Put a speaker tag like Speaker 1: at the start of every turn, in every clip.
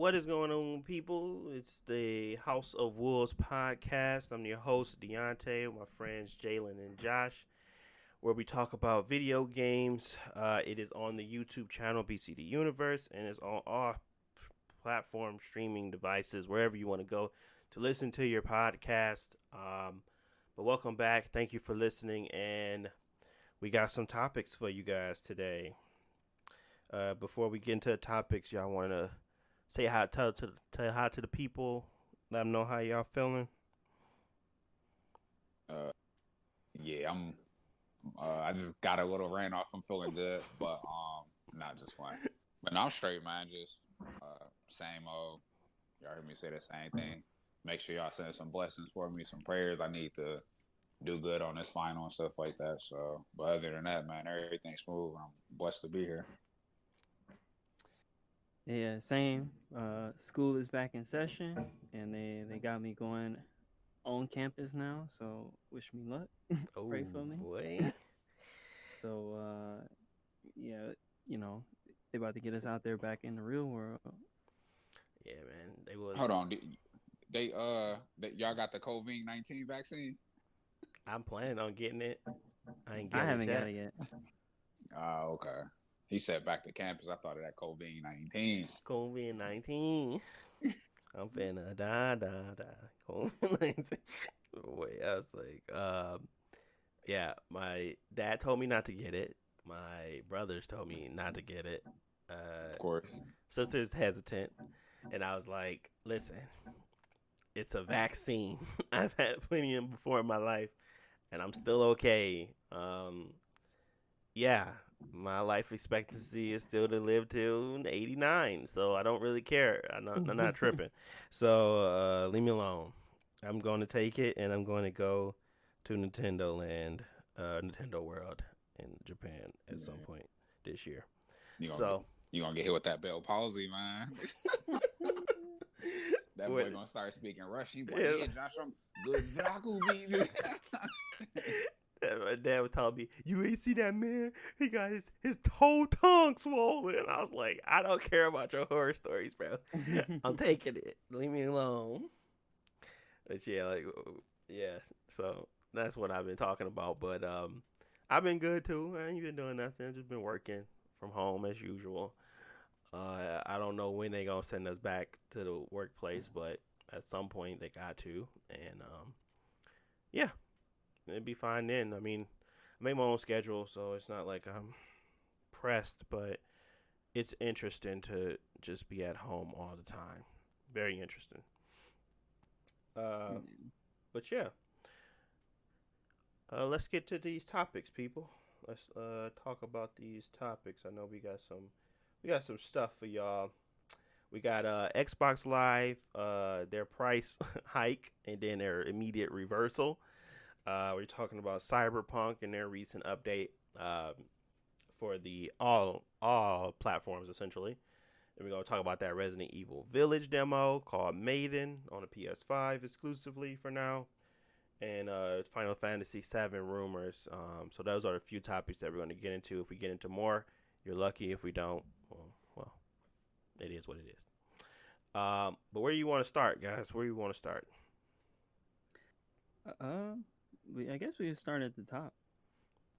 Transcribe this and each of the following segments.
Speaker 1: What is going on, people? It's the House of Wolves podcast. I'm your host, Deontay, with my friends Jalen and Josh, where we talk about video games. It is on the YouTube channel BCD Universe, and it's on all platform streaming devices, wherever you want to go to listen to your podcast. But welcome back. Thank you for listening, and we got some topics for you guys today. Before we get into the topics, y'all want to say hi tell hi to the people. Let them know how y'all feeling.
Speaker 2: Uh, yeah, I'm. I just got a little rain off. I'm feeling good, but not just fine. But no, I'm straight, man. Just same old. Y'all heard me say the same thing. Make sure y'all send some blessings for me, some prayers. I need to do good on this final and stuff like that. So, but other than that, man, everything's smooth. I'm blessed to be here.
Speaker 3: Yeah, same. School is back in session, and they got me going on campus now. So wish me luck.
Speaker 1: Oh
Speaker 3: Pray for me.
Speaker 1: boy.
Speaker 3: So yeah, they about to get us out there back in the real world.
Speaker 1: Yeah, man. They was.
Speaker 2: Hold on, y'all got the COVID-19 vaccine?
Speaker 1: I'm planning on getting it.
Speaker 3: I haven't got it yet.
Speaker 2: Oh, okay. He said back to campus. I thought of that COVID-19.
Speaker 1: COVID-19. I'm finna die. COVID-19. Wait, I was like, yeah, my dad told me not to get it. My brothers told me not to get it.
Speaker 2: Of course.
Speaker 1: Sister's hesitant. And I was like, listen, it's a vaccine. I've had plenty of them before in my life, and I'm still okay. Yeah, my life expectancy is still to live till 89, so I don't really care. I'm not tripping. So leave me alone. I'm going to take it, and I'm going to go to Nintendo Land, Nintendo World in Japan at some point this year.
Speaker 2: You gonna get hit with that Bell palsy, man. That boy gonna start speaking Russian. Yeah, Josh, I'm good.
Speaker 1: My dad was telling me, "You ain't see that man? He got his whole tongue swollen." And I was like, "I don't care about your horror stories, bro. I'm taking it. Leave me alone." But yeah. So that's what I've been talking about. But I've been good too. I ain't been doing nothing. I've just been working from home as usual. I don't know when they gonna send us back to the workplace, but at some point they got to. And yeah. It'd be fine then. I mean, I make my own schedule, so it's not like I'm pressed, but it's interesting to just be at home all the time. Very interesting. But yeah. Let's get to these topics, people. Let's talk about these topics. I know we got some stuff for y'all. We got Xbox Live, their price hike, and then their immediate reversal. We're talking about Cyberpunk and their recent update for the all platforms essentially. And we're gonna talk about that Resident Evil Village demo called Maiden on the PS5 exclusively for now, and Final Fantasy VII rumors. So those are a few topics that we're going to get into. If we get into more, you're lucky. If we don't, well, it is what it is. But where do you want to start, guys? Where do you want to start?
Speaker 3: I guess we can start at the top.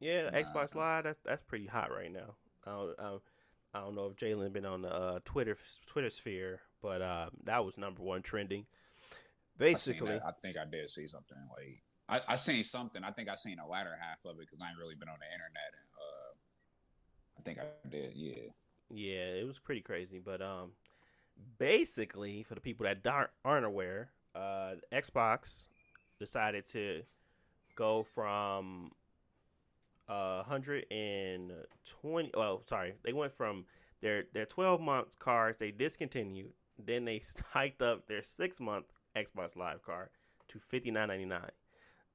Speaker 1: Yeah, Xbox Live. That's pretty hot right now. I don't know if Jalen been on the Twitter sphere, but that was number one trending. Basically,
Speaker 2: I think I did see something. Like I seen something. I think I seen the latter half of it because I ain't really been on the internet. And I think I did.
Speaker 1: Yeah, it was pretty crazy. But basically, for the people that aren't aware, Xbox decided to go from 120. Well, sorry, they went from their 12 month cards they discontinued. Then they hiked up their 6-month Xbox Live card to $59.99,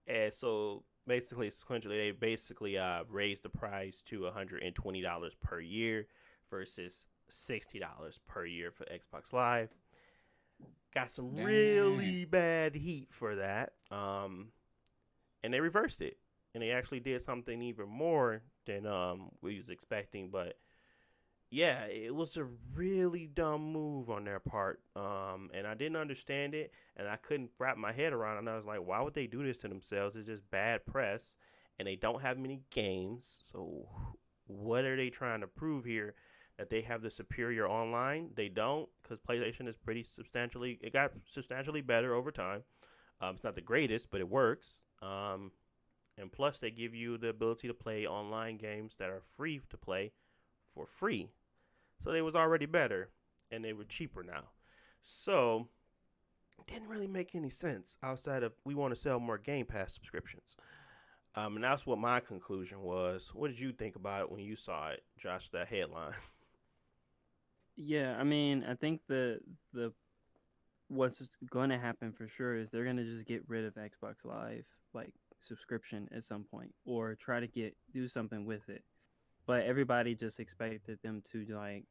Speaker 1: and so basically, sequentially, they raised the price to $120 per year versus $60 per year for Xbox Live. Got some really bad heat for that. And they reversed it. And they actually did something even more than we was expecting. But yeah, it was a really dumb move on their part. And I didn't understand it, and I couldn't wrap my head around it. And I was like, why would they do this to themselves? It's just bad press, and they don't have many games. So, what are they trying to prove here? That they have the superior online? They don't, because PlayStation is pretty substantially. It got substantially better over time. It's not the greatest, but it works. And plus, they give you the ability to play online games that are free to play for free. So they was already better, and they were cheaper now. So it didn't really make any sense outside of we want to sell more Game Pass subscriptions. And that's what my conclusion was. What did you think about it when you saw it, Josh? That headline.
Speaker 3: Yeah, I mean, I think the what's going to happen for sure is they're going to just get rid of Xbox Live like subscription at some point, or try to do something with it. But everybody just expected them to like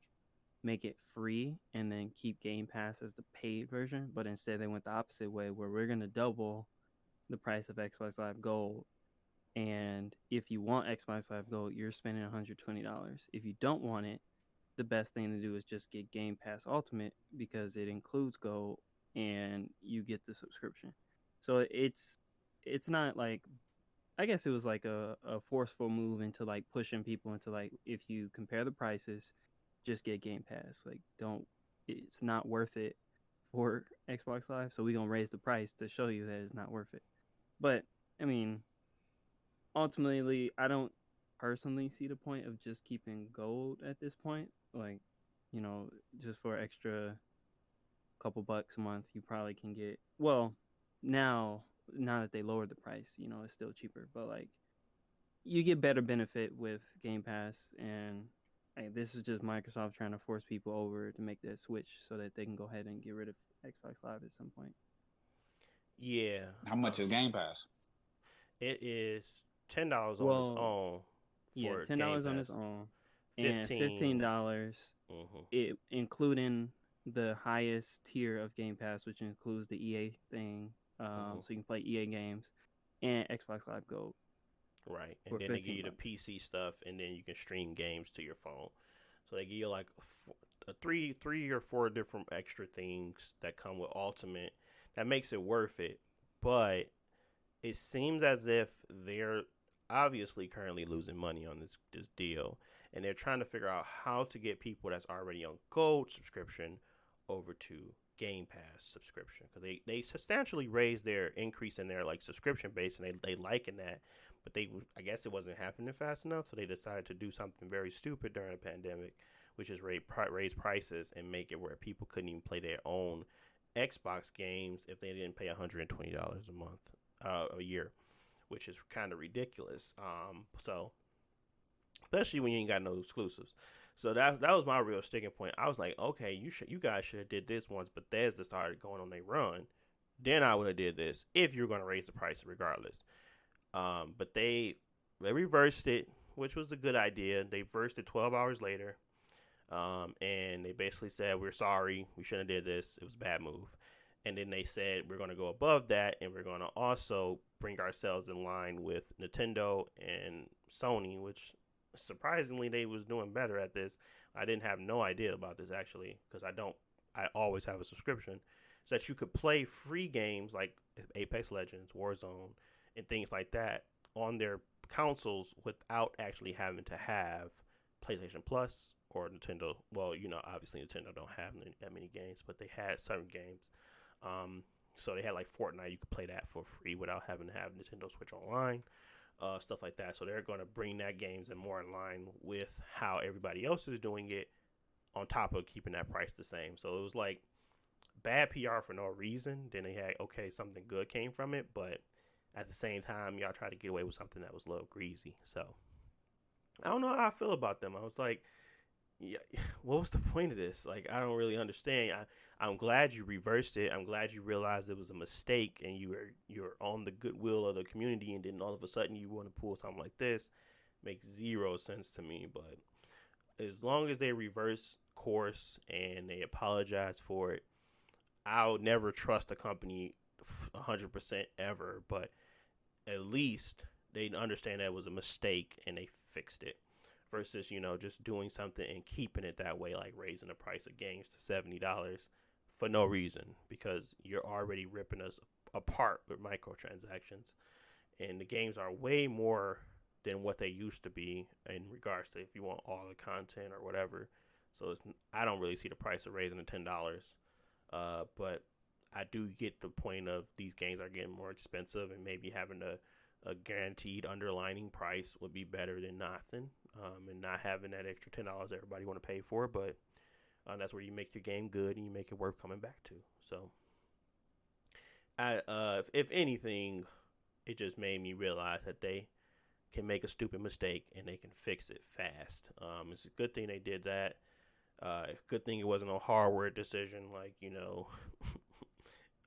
Speaker 3: make it free and then keep Game Pass as the paid version, but instead they went the opposite way where we're going to double the price of Xbox Live Gold. And if you want Xbox Live Gold, you're spending $120. If you don't want it, the best thing to do is just get Game Pass Ultimate because it includes Gold and you get the subscription. So it's not like, I guess it was like a forceful move into like pushing people into like, if you compare the prices, just get Game Pass. Like, don't, it's not worth it for Xbox Live. So we're gonna raise the price to show you that it's not worth it. But I mean, ultimately, I don't personally see the point of just keeping Gold at this point. Like, just for extra couple bucks a month, you probably can get, well, now that they lowered the price, it's still cheaper, but like you get better benefit with Game Pass. And this is just Microsoft trying to force people over to make that switch so that they can go ahead and get rid of Xbox Live at some point.
Speaker 1: Yeah.
Speaker 2: How much is Game Pass?
Speaker 1: It is $10 on its
Speaker 3: Well,
Speaker 1: own
Speaker 3: yeah,
Speaker 1: for Game
Speaker 3: $10 on its
Speaker 1: Pass.
Speaker 3: own, and
Speaker 1: 15.
Speaker 3: $15
Speaker 1: Mm-hmm.
Speaker 3: it including the highest tier of Game Pass, which includes the EA thing,
Speaker 1: Mm-hmm.
Speaker 3: so you can play EA games and Xbox Live Gold
Speaker 1: Right, and
Speaker 3: for
Speaker 1: then they give you the
Speaker 3: $15.
Speaker 1: PC stuff, and then you can stream games to your phone. So they give you like three or four different extra things that come with Ultimate. That makes it worth it, but it seems as if they're obviously currently losing money on this deal, and they're trying to figure out how to get people that's already on Gold subscription over to Game Pass subscription, because they substantially raised their increase in their like subscription base, and they liking that, but I guess it wasn't happening fast enough, so they decided to do something very stupid during the pandemic, which is raise prices and make it where people couldn't even play their own Xbox games if they didn't pay $120 a month, a year, which is kind of ridiculous. So especially when you ain't got no exclusives. So that was my real sticking point. I was like, okay, you guys should have did this once Bethesda started going on their run. Then I would have did this if you're going to raise the price regardless. But they reversed it, which was a good idea. They reversed it 12 hours later. And they basically said, we're sorry, we shouldn't have did this. It was a bad move. And then they said, we're going to go above that, and we're going to also bring ourselves in line with Nintendo and Sony, which surprisingly they was doing better at this. I didn't have no idea about this actually, because I always have a subscription, so that you could play free games like Apex Legends, Warzone, and things like that on their consoles without actually having to have PlayStation Plus or Nintendo. Well, obviously Nintendo don't have that many games, but they had certain games. So they had like Fortnite, you could play that for free without having to have Nintendo Switch Online, stuff like that. So they're going to bring that games in more in line with how everybody else is doing it, on top of keeping that price the same. So it was like bad PR for no reason. Then they had, okay, something good came from it, but at the same time, y'all tried to get away with something that was a little greasy. So I don't know how I feel about them. I was like, yeah, what was the point of this? Like, I don't really understand. I'm glad you reversed it. I'm glad you realized it was a mistake, and you're on the goodwill of the community, and then all of a sudden you want to pull something like this. Makes zero sense to me. But as long as they reverse course and they apologize for it, I'll never trust a company 100% ever. But at least they understand that it was a mistake and they fixed it, versus, you know, just doing something and keeping it that way, like raising the price of games to $70 for no reason, because you're already ripping us apart with microtransactions. And the games are way more than what they used to be in regards to if you want all the content or whatever. So I don't really see the price of raising it $10. But I do get the point of these games are getting more expensive, and maybe having a guaranteed underlining price would be better than nothing, and not having that extra $10 everybody want to pay for. But that's where you make your game good and you make it worth coming back to. So, if anything, it just made me realize that they can make a stupid mistake and they can fix it fast. It's a good thing they did that. Good thing it wasn't a hardware decision, like, you know,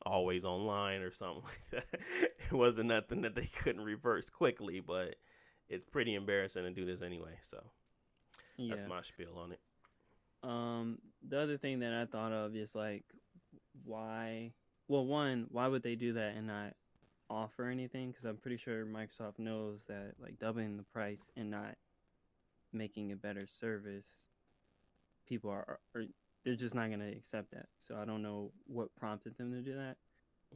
Speaker 1: always online or something like that. It wasn't nothing that they couldn't reverse quickly, but it's pretty embarrassing to do this anyway. So that's my spiel on it.
Speaker 3: The other thing that I thought of is like, why would they do that and not offer anything? Because I'm pretty sure Microsoft knows that like doubling the price and not making a better service, people are they're just not going to accept that. So I don't know what prompted them to do that.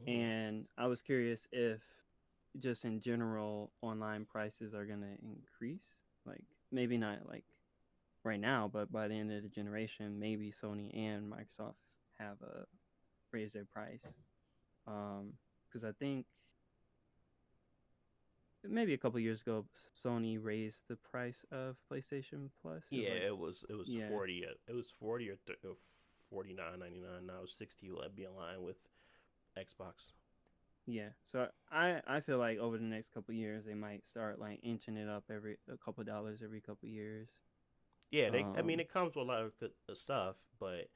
Speaker 3: And I was curious if just in general online prices are going to increase, like maybe not like right now, but by the end of the generation, maybe Sony and Microsoft have raised their price. Because I think maybe a couple years ago, Sony raised the price of PlayStation Plus.
Speaker 1: It was 40. It was 40 or $49.99. Now it's 60. Will be in line with Xbox.
Speaker 3: Yeah, so I feel like over the next couple years they might start like inching it up a couple dollars every couple years.
Speaker 1: Yeah, I mean it comes with a lot of good stuff, but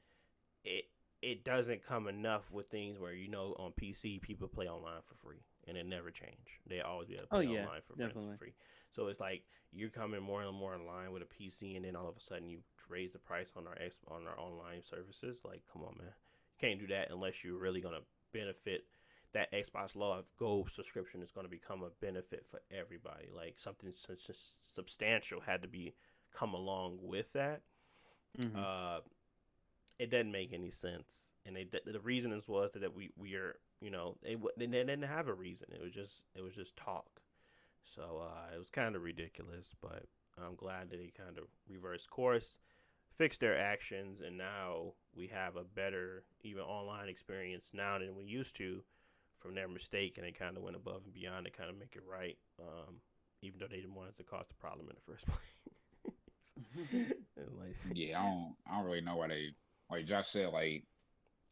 Speaker 1: it doesn't come enough with things where, you know, on PC people play online for free and it never change. They always be able to play online for free. So it's like you're coming more and more in line with a PC, and then all of a sudden you raise the price on our online services. Like, come on, man, you can't do that unless you're really gonna benefit. That Xbox Live Gold subscription is going to become a benefit for everybody. Like something substantial had to come along with that. It doesn't make any sense, and the reason was that we are, you know, they didn't have a reason. It was just talk. So it was kind of ridiculous, but I'm glad that they kind of reversed course, fixed their actions, and now we have a better even online experience now than we used to from their mistake, and they kind of went above and beyond to kind of make it right, even though they didn't want us to cause the problem in the first place.
Speaker 2: Yeah, I don't really know why they, like Josh said, like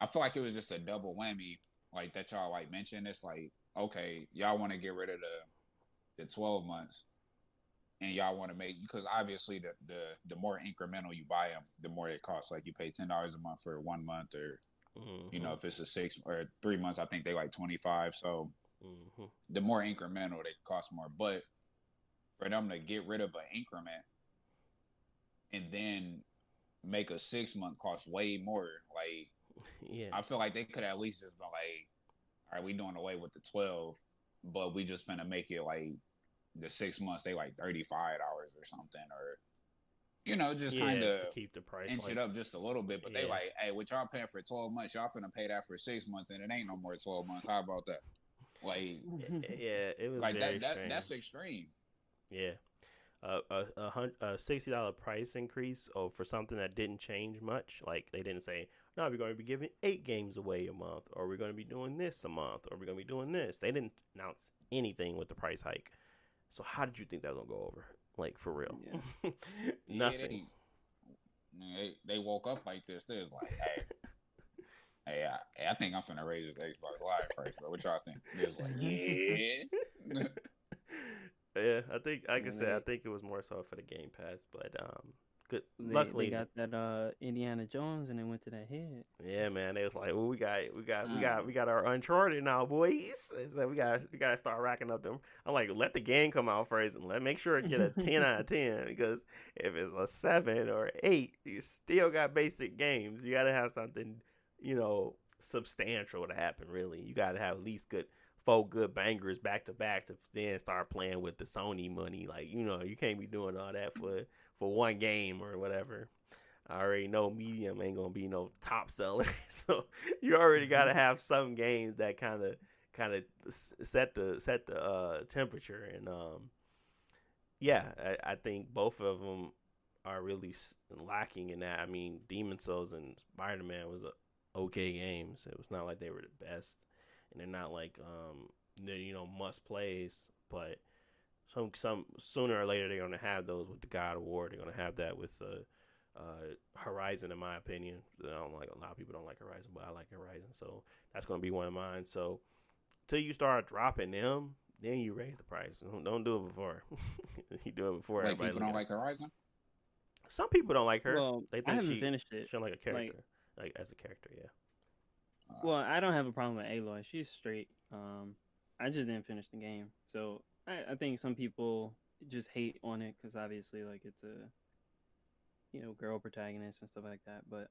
Speaker 2: I feel like it was just a double whammy, like that y'all like mentioned. It's like, okay, y'all want to get rid of the 12 months, and y'all want to make, because obviously the more incremental you buy them, the more it costs. Like you pay $10 a month for 1 month, or you know, if it's a 6 or 3 months, I think they like 25. So the more incremental, they cost more. But for them to get rid of an increment and then make a 6 month cost way more, like,
Speaker 1: yeah,
Speaker 2: I feel like they could at least just be like, all right, we doing away with the 12, but we just finna make it like the 6 months, they like $35 or something, or, you know, just kind of
Speaker 1: keep the price,
Speaker 2: inch it up just a little bit. But they like, hey, what y'all paying for 12 months, y'all finna pay that for 6 months, and it ain't no more 12 months. How about that? Like,
Speaker 1: yeah, it was
Speaker 2: like
Speaker 1: very
Speaker 2: that. That's extreme.
Speaker 1: Yeah, a $60 price increase for something that didn't change much. Like they didn't say, no, we're going to be giving 8 games away a month, or we're going to be doing this a month, or we're going to be doing this. They didn't announce anything with the price hike. So how did you think that was going to go over? Like, for real?
Speaker 3: Yeah.
Speaker 1: Nothing.
Speaker 2: They woke up like this. They was like, hey, I think I'm finna raise this Xbox Live price, bro. What y'all think? It was like, yeah.
Speaker 1: Yeah, I think, like I said, I think it was more so for the Game Pass, but good. Luckily,
Speaker 3: they got that Indiana Jones, and they went to that head.
Speaker 1: Yeah, man, they was like, well, we got our Uncharted now, boys. So we gotta start racking up them. I'm like, let the game come out first, and make sure it get a 10 out of 10. Because if it's a 7 or 8, you still got basic games. You gotta have something, you know, substantial to happen. Really, you gotta have at least good 4 good bangers back to back to then start playing with the Sony money. Like, you can't be doing all that for one game or whatever. I already know Medium ain't gonna be no top seller, so you already gotta have some games that kind of set the temperature. And yeah, I think both of them are really lacking in that. I mean, Demon Souls and Spider-Man was a okay games. It was not like they were the best, and they're not like they're must plays. But some sooner or later they're gonna have those with the God of War. They're gonna have that with Horizon, in my opinion. I don't like, a lot of people don't like Horizon, but I like Horizon, so that's gonna be one of mine. So till you start dropping them, then you raise the price. Don't do it before. You do it before
Speaker 2: Like
Speaker 1: everybody.
Speaker 2: people don't like Horizon.
Speaker 1: Some people don't like her.
Speaker 3: Well,
Speaker 1: They
Speaker 3: I
Speaker 1: think
Speaker 3: haven't finished it.
Speaker 1: She's like a character, like as a character. Yeah.
Speaker 3: Well, I don't have a problem with Aloy. She's straight. I just didn't finish the game, so I think some people just hate on it because obviously, like, it's a girl protagonist and stuff like that. But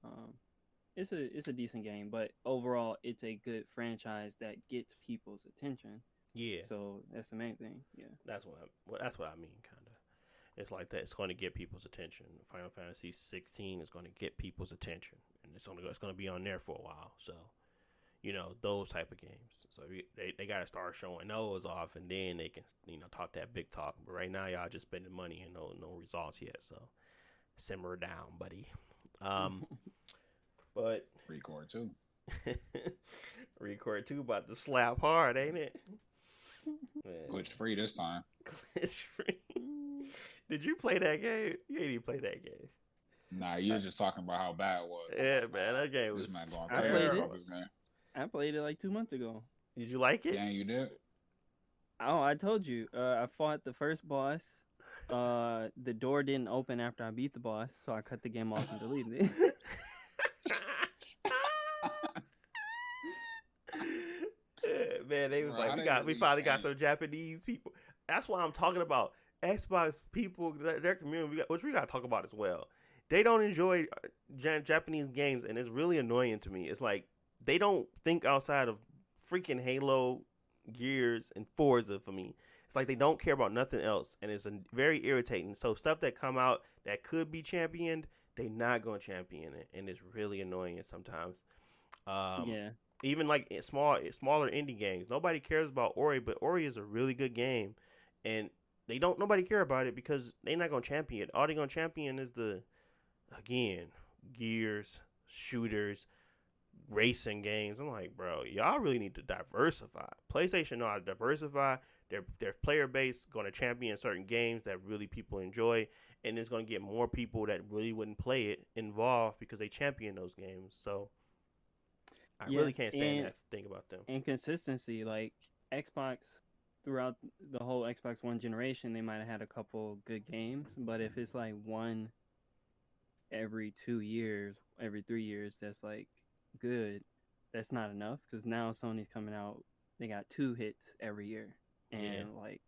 Speaker 3: it's a decent game. But overall, it's a good franchise that gets people's attention.
Speaker 1: Yeah.
Speaker 3: So that's the main thing. Yeah.
Speaker 1: That's what I mean, kind of. It's like that. It's going to get people's attention. Final Fantasy 16 is going to get people's attention, and it's going to be on there for a while. So, those type of games. So they got to start showing those off, and then they can talk that big talk. But right now, y'all just spending money and no results yet. So simmer down, buddy. But
Speaker 2: Record 2.
Speaker 1: Record 2 about to slap hard, ain't it? Man.
Speaker 2: Glitch free this time.
Speaker 1: Glitch free. Did you play that game? You ain't even play that game.
Speaker 2: Nah, you were just talking about how bad it was.
Speaker 1: Yeah, man, that game was.
Speaker 2: This man going
Speaker 3: I
Speaker 2: crazy
Speaker 3: played
Speaker 2: about
Speaker 3: it.
Speaker 2: this game.
Speaker 3: I played it like 2 months ago.
Speaker 1: Did you like it?
Speaker 2: Yeah, you did.
Speaker 3: Oh, I told you. I fought the first boss. The door didn't open after I beat the boss, so I cut the game off and deleted it.
Speaker 1: Man, they was
Speaker 2: Bro,
Speaker 1: like, we finally got some Japanese people. That's why I'm talking about Xbox people, their community, which we gotta talk about as well. They don't enjoy Japanese games, and it's really annoying to me. It's like they don't think outside of freaking Halo, Gears, and Forza for me. It's like they don't care about nothing else, and it's very irritating. So stuff that come out that could be championed, they not gonna champion it, and it's really annoying sometimes.
Speaker 3: Yeah.
Speaker 1: Even like smaller indie games, nobody cares about Ori, but Ori is a really good game, and nobody care about it because they're not gonna champion it. All they're gonna champion is Gears, shooters, racing games. I'm like, bro, y'all really need to diversify. PlayStation know how to diversify their player base, going to champion certain games that really people enjoy, and it's going to get more people that really wouldn't play it involved because they champion those games. So I really can't stand that thing about them.
Speaker 3: And consistency, like Xbox, throughout the whole Xbox One generation, they might have had a couple good games, but if it's like one every 2 years, every 3 years, that's like good, that's not enough, because now Sony's coming out, they got 2 hits every year, and like,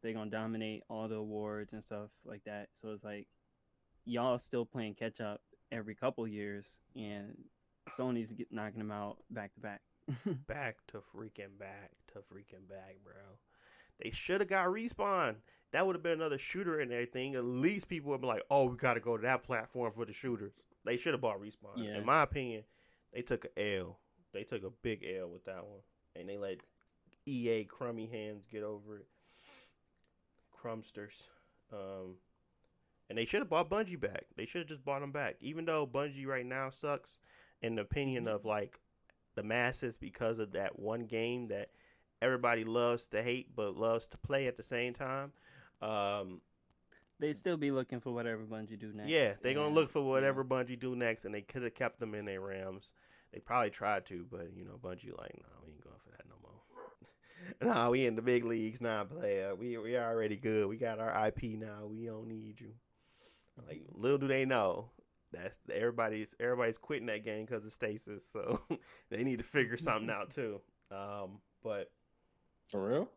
Speaker 3: they're gonna dominate all the awards and stuff like that. So it's like y'all still playing catch up every couple years, and Sony's knocking them out back to back.
Speaker 1: back to freaking back, bro. They should have got Respawn. That would have been another shooter and everything. At least people would be like, oh, we got to go to that platform for the shooters. They should have bought Respawn.
Speaker 3: Yeah.
Speaker 1: In my opinion, they took an L. They took a big L with that one. And they let EA crummy hands get over it. Crumbsters. And they should have bought Bungie back. They should have just bought them back. Even though Bungie right now sucks in the opinion of like the masses because of that one game that everybody loves to hate but loves to play at the same time.
Speaker 3: They'd still be looking for whatever Bungie do next.
Speaker 1: Yeah, they're going to look for whatever Bungie do next, and they could have kept them in their realms. They probably tried to, but, Bungie like, no, we ain't going for that no more. No, we in the big leagues now, player. We already good. We got our IP now. We don't need you. Like, little do they know, that's everybody's quitting that game because of stasis, so they need to figure something out too. But
Speaker 2: for real,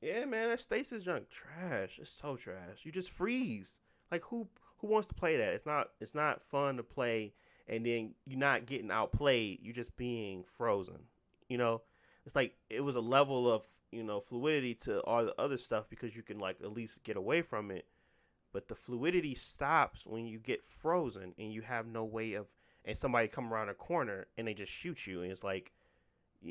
Speaker 1: yeah, man, that stasis junk trash. It's so trash. You just freeze. Like who wants to play that? It's not fun to play, and then you're not getting outplayed. You're just being frozen. it's like it was a level of fluidity to all the other stuff because you can like at least get away from it. But the fluidity stops when you get frozen and you have no way of, and somebody come around a corner and they just shoot you, and it's like,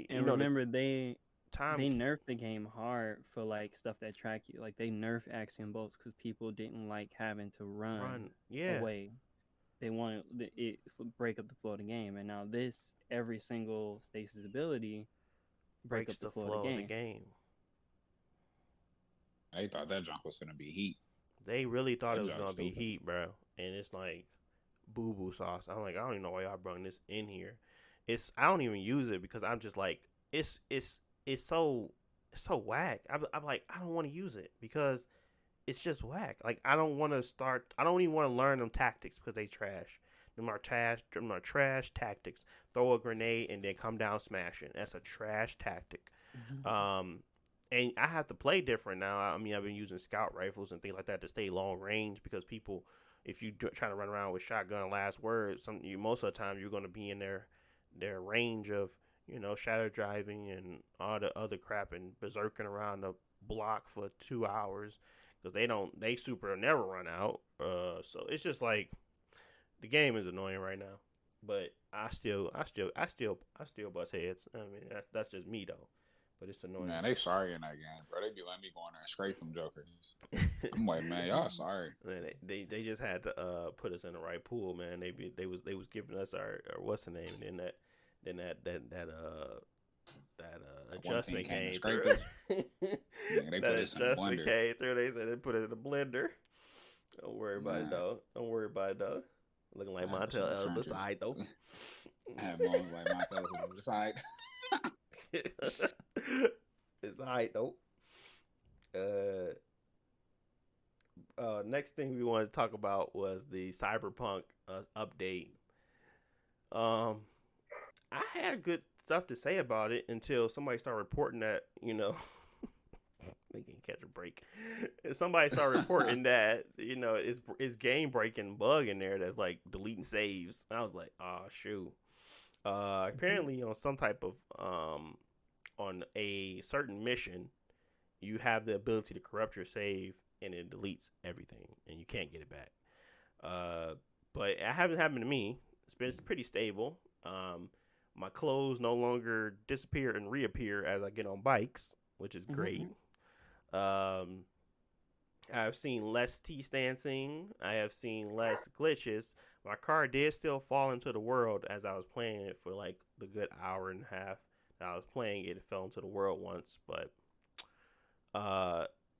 Speaker 3: And remember, they
Speaker 1: time.
Speaker 3: nerfed the game hard for like stuff that track you. Like they nerfed axiom bolts because people didn't like having to run away. They wanted it break up the flow of the game, and now this every single stasis ability break up the flow of the game.
Speaker 2: They thought that junk was gonna be heat.
Speaker 1: They really thought it was gonna be heat, bro. And it's like boo boo sauce. I'm like, I don't even know why y'all brought this in here. I don't even use it because I'm just like, it's so whack. I'm like, I don't want to use it because it's just whack. Like I don't want to start. I don't even want to learn them tactics because they trash. Them are trash tactics. Throw a grenade and then come down smashing. That's a trash tactic. And I have to play different now. I mean, I've been using scout rifles and things like that to stay long range because people, if you trying to run around with shotgun last word, most of the time you're going to be in their range of shadow driving and all the other crap and berserking around the block for 2 hours because they super never run out. So it's just like the game is annoying right now, but I still bust heads. I mean that's just me though. But it's annoying.
Speaker 2: Man, they sorry in that game, bro. They be letting me go in there and scrape them jokers. I'm like, man, y'all sorry. Man,
Speaker 1: they just had to put us in the right pool, man. They was giving us our what's the name, and then that adjustment came through.
Speaker 2: They put us in the blender.
Speaker 1: Came through. They said they put it in the blender. Don't worry about it though. Looking like Montel on the side though.
Speaker 2: I have moments like Montel on the side.
Speaker 1: It's alright though. Next thing we wanted to talk about was the Cyberpunk update. I had good stuff to say about it until somebody started reporting that they can catch a break. Somebody started reporting that it's game breaking bug in there that's like deleting saves. I was like, oh shoot. Apparently on some type of on a certain mission, you have the ability to corrupt your save and it deletes everything and you can't get it back. But it hasn't happened to me. It's been pretty stable. My clothes no longer disappear and reappear as I get on bikes, which is great. I've seen less T-stancing. I have seen less glitches. My car did still fall into the world as I was playing it for like the good hour and a half that I was playing it. It fell into the world once, but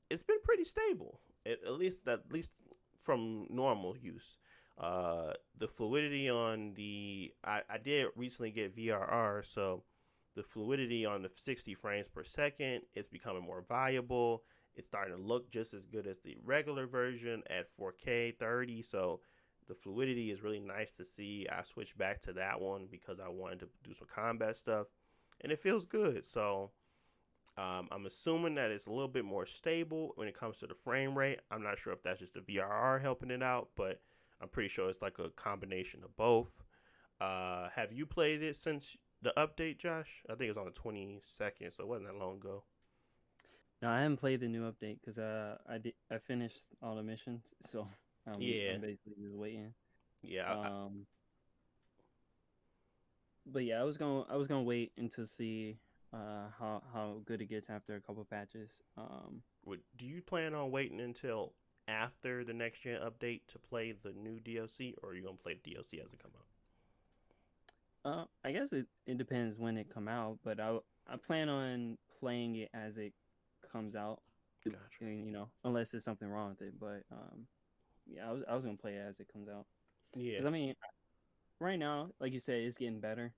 Speaker 1: it's been pretty stable. At least from normal use. The fluidity on I did recently get VRR, so the fluidity on the 60 frames per second is becoming more viable. It's starting to look just as good as the regular version at 4K 30, so the fluidity is really nice to see. I switched back to that one because I wanted to do some combat stuff, and it feels good. So I'm assuming that it's a little bit more stable when it comes to the frame rate. I'm not sure if that's just the VRR helping it out, but I'm pretty sure it's like a combination of both. Have you played it since the update, Josh? I think it was on the 22nd, so it wasn't that long ago.
Speaker 3: No, I haven't played the new update because I finished all the missions, so I'm basically just waiting.
Speaker 1: Yeah.
Speaker 3: But yeah, I was gonna wait until see how good it gets after a couple patches.
Speaker 1: Do you plan on waiting until after the next gen update to play the new DLC, or are you gonna play the DLC as it come
Speaker 3: out? I guess it depends when it come out, but I plan on playing it as it comes out.
Speaker 1: Gotcha.
Speaker 3: Unless there's something wrong with it. But yeah, I was gonna play it as it comes out.
Speaker 1: Yeah.
Speaker 3: 'Cause, I mean, right now, like you said, it's getting better,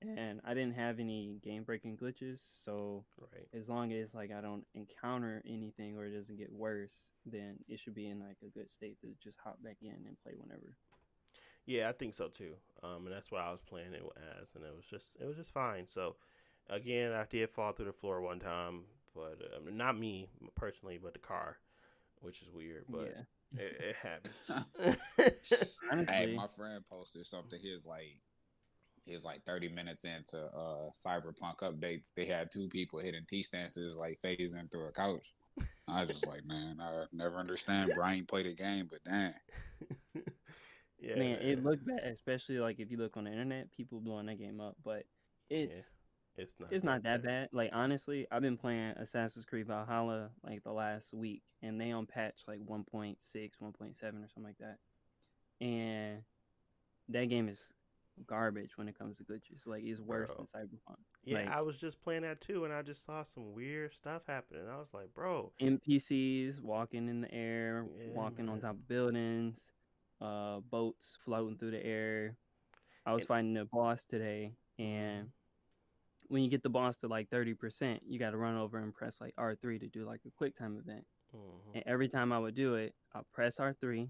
Speaker 3: and I didn't have any game breaking glitches. So as long as like I don't encounter anything or it doesn't get worse, then it should be in like a good state to just hop back in and play whenever.
Speaker 1: Yeah, I think so too. And that's what I was playing it as, and it was just fine. So again, I did fall through the floor one time, but not me personally, but the car, which is weird, but it happens.
Speaker 3: Honestly,
Speaker 2: hey, my friend posted something. He was like, he was like 30 minutes into Cyberpunk update. They had two people hitting T stances, like phasing through a couch. I was just like, man, I never understand. Brian played the game, but damn.
Speaker 1: Yeah,
Speaker 3: Man, it
Speaker 1: man.
Speaker 3: looked bad, especially like if you look on the internet, people blowing that game up. But it's
Speaker 1: Yeah, it's not
Speaker 3: it's not
Speaker 1: that
Speaker 3: that
Speaker 1: terrible.
Speaker 3: bad. Like honestly, I've been playing Assassin's Creed Valhalla like the last week, and they on patch like 1.6, 1.7 or something like that. And that game is garbage when it comes to glitches. Like it's worse than
Speaker 1: Bro.
Speaker 3: Cyberpunk.
Speaker 1: Yeah,
Speaker 3: Like
Speaker 1: I was just playing that too, and I just saw some weird stuff happening. I was like, bro,
Speaker 3: NPCs walking in the air,
Speaker 1: yeah,
Speaker 3: walking on
Speaker 1: man.
Speaker 3: top of buildings, boats floating through the air. I was
Speaker 1: And
Speaker 3: fighting a boss today,
Speaker 1: mhm,
Speaker 3: and when you get the boss to like 30%, you got to run over and press like R3 to do like a quick time event.
Speaker 1: mhm.
Speaker 3: And every time I would do it, I'll press R3.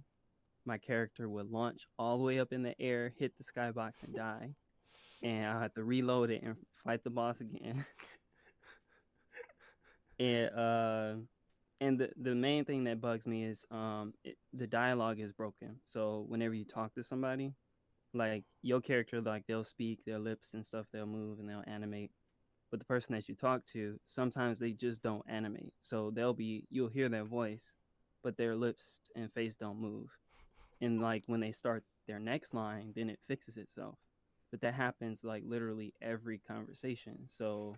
Speaker 3: My character would launch all the way up in the air, hit the skybox, and die. And I'll have to reload it and fight the boss again. and the main thing that bugs me is the dialogue is broken. So whenever you talk to somebody, like your character, like they'll speak, their lips and stuff, they'll move and they'll animate. But the person that you talk to, sometimes they just don't animate. So you'll hear their voice, but their lips and face don't move. And like when they start their next line, then it fixes itself. But that happens like literally every conversation. So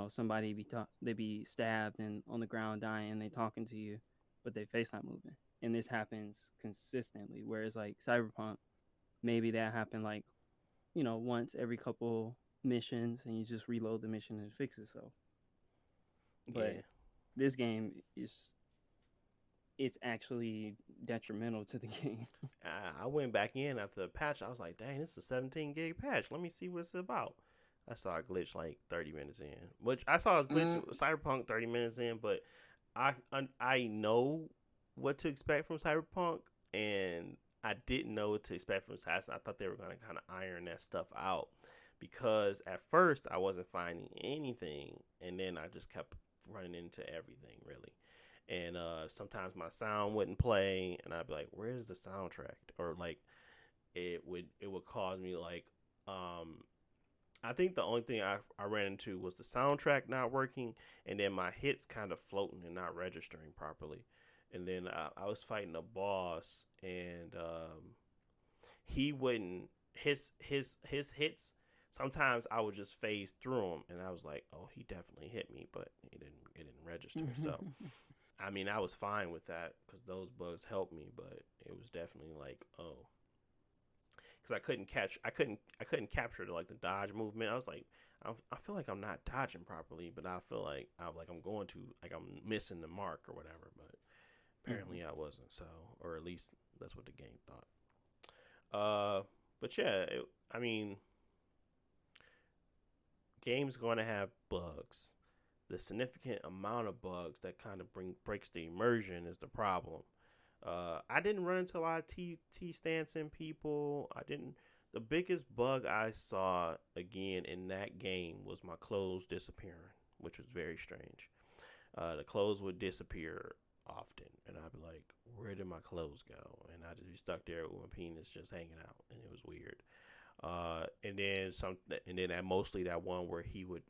Speaker 3: somebody they be stabbed and on the ground dying, and they talking to you, but their face not moving. And this happens consistently. Whereas like Cyberpunk, maybe that happened like once every couple missions, and you just reload the mission and it fixes itself. But
Speaker 1: Yeah,
Speaker 3: this game it's actually detrimental to the game.
Speaker 1: I went back in after the patch. I was like, dang, this is a 17 gig patch. Let me see what it's about. I saw a glitch like 30 minutes in, which I saw a glitch
Speaker 2: Mm,
Speaker 1: Cyberpunk 30 minutes in, but I know what to expect from Cyberpunk, and I didn't know what to expect from Assassin. I thought they were gonna kind of iron that stuff out because at first I wasn't finding anything, and then I just kept running into everything really. And sometimes my sound wouldn't play, and I'd be like, "Where's the soundtrack?" Or like it would cause me like I think the only thing I ran into was the soundtrack not working, and then my hits kind of floating and not registering properly. And then I was fighting a boss, and he wouldn't his hits. Sometimes I would just phase through them, and I was like, "Oh, he definitely hit me," but it didn't register. So I mean, I was fine with that because those bugs helped me, but it was definitely like, oh, because I couldn't capture like the dodge movement. I was like, I feel like I'm not dodging properly, but I feel like I'm going to like I'm missing the mark or whatever. But
Speaker 3: Mhm.
Speaker 1: apparently I wasn't. So, or at least that's what the game thought. Uh, but yeah, I mean, games going to have bugs. The significant amount of bugs that kind of breaks the immersion is the problem. I didn't run into a lot of T stance in people. I didn't. The biggest bug I saw again in that game was my clothes disappearing, which was very strange. The clothes would disappear often, and I'd be like, "Where did my clothes go?" And I'd just be stuck there with my penis just hanging out, and it was weird. And then mostly that one where he would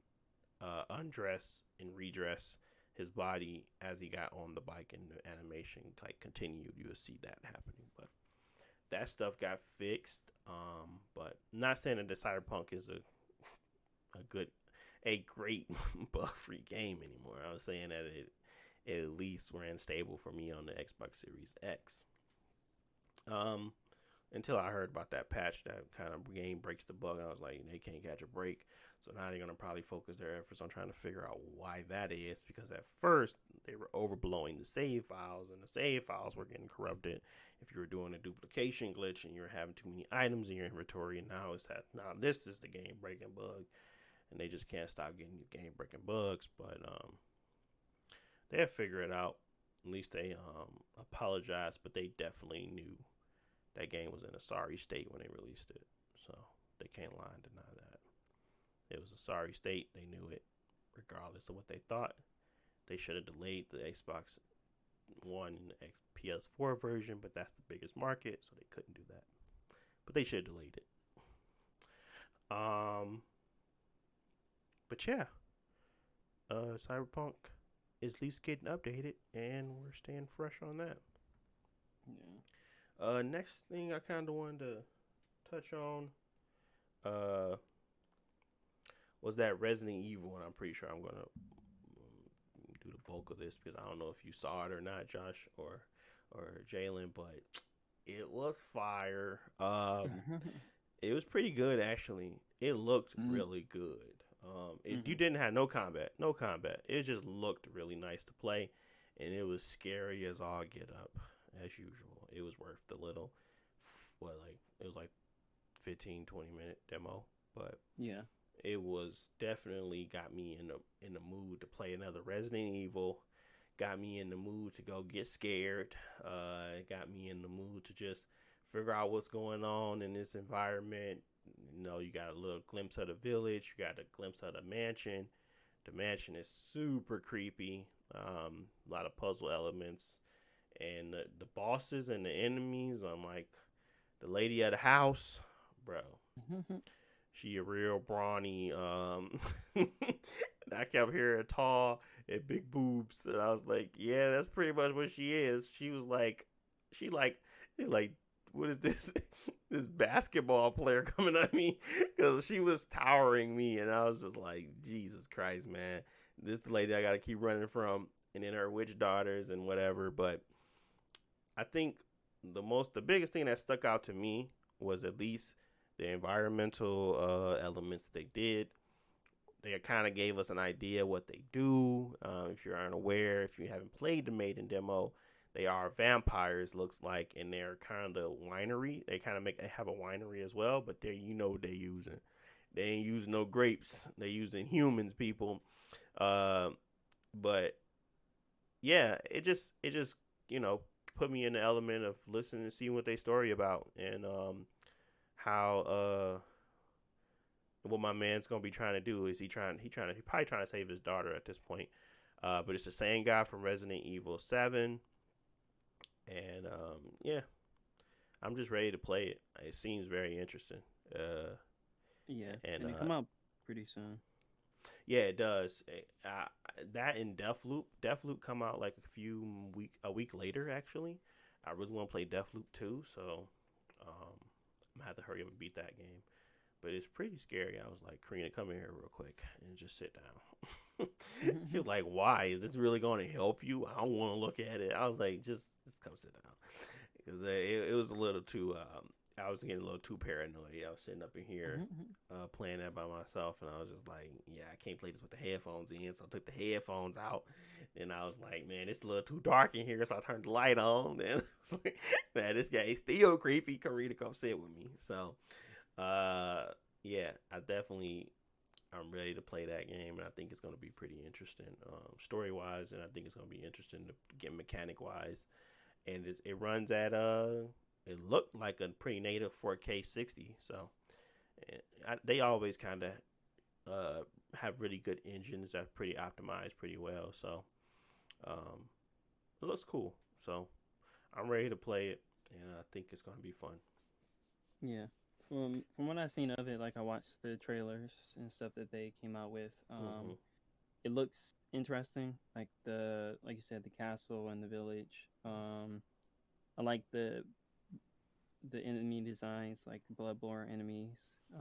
Speaker 1: undress and redress his body as he got on the bike, and the animation like continued. You would see that happening, but that stuff got fixed. But not saying that the Cyberpunk is a great bug free game anymore. I was saying that it at least ran stable for me on the Xbox Series X. Um, until I heard about that patch that kind of game breaks the bug. I was like, they can't catch a break. So now they're gonna probably focus their efforts on trying to figure out why that is. Because at first they were overblowing the save files, and the save files were getting corrupted. If you were doing a duplication glitch and you're having too many items in your inventory, and now this is the game breaking bug, and they just can't stop getting these game breaking bugs. But they'll figure it out. At least they apologized, but they definitely knew that game was in a sorry state when they released it. So they can't lie and deny that. It was a sorry state. They knew it, regardless of what they thought. They should have delayed the Xbox One and the PS4 version, but that's the biggest market, so they couldn't do that. But they should have delayed it. Um, but yeah, Cyberpunk is at least getting updated, and we're staying fresh on that.
Speaker 3: Yeah.
Speaker 1: Next thing I kind of wanted to touch on, uh, was that Resident Evil, and I'm pretty sure I'm gonna do the bulk of this because I don't know if you saw it or not, Josh or Jalen, but it was fire. It was pretty good actually. It looked really good. You didn't have no combat, no combat. It just looked really nice to play, and it was scary as all get up, as usual. It was worth the little, it was like 15-20 minute demo, but
Speaker 3: Yeah.
Speaker 1: it was definitely got me in the mood to play another Resident Evil. Got me in the mood to go get scared. It got me in the mood to just figure out what's going on in this environment. You know, you got a little glimpse of the village. You got a glimpse of the mansion. The mansion is super creepy. A lot of puzzle elements. And the bosses and the enemies, I'm like, the lady of the house, bro. She a real brawny. I kept hearing tall and big boobs, and I was like, yeah, that's pretty much what she is. She was like, she's like, what is this? This basketball player coming at me because she was towering me, and I was just like, Jesus Christ, man, this is the lady I gotta keep running from, and then her witch daughters and whatever. But I think the biggest thing that stuck out to me was at least the environmental elements that they did. They kind of gave us an idea what they do. If you're unaware, if you haven't played the Maiden demo, they are vampires, looks like, and they're kind of winery. They have a winery as well, but what they're using. They ain't using no grapes. They're using humans, people. But yeah, it just put me in the element of listening and seeing what they story about, and how what my man's gonna be trying to do is he probably trying to save his daughter at this point. But it's the same guy from Resident Evil 7, and yeah, I'm just ready to play it. It seems very interesting.
Speaker 3: Yeah,
Speaker 1: and
Speaker 3: it come out pretty soon.
Speaker 1: Yeah, it does. That and Deathloop come out like a week later actually. I really want to play Deathloop 2, so I'm gonna have to hurry up and beat that game. But it's pretty scary. I was like, Karina, come in here real quick and just sit down. She was like, why? Is this really going to help you? I don't want to look at it. I was like, just come sit down. Because it was a little too, I was getting a little too paranoid. I was sitting up in here playing that by myself, and I was just like, yeah, I can't play this with the headphones in. So I took the headphones out, and I was like, man, it's a little too dark in here. So I turned the light on. And it's like, man, this guy is still creepy. Karina, come sit with me. So, yeah, I'm ready to play that game, and I think it's going to be pretty interesting, story wise, and I think it's going to be interesting to get mechanic wise, and it runs at it looked like a pretty native 4K 60, so they always kind of have really good engines that are pretty optimized pretty well, so it looks cool. So I'm ready to play it, and I think it's going to be fun.
Speaker 3: Yeah. From what I've seen of it, like I watched the trailers and stuff that they came out with. It looks interesting. Like you said, the castle and the village. I like the enemy designs, like the bloodborne enemies.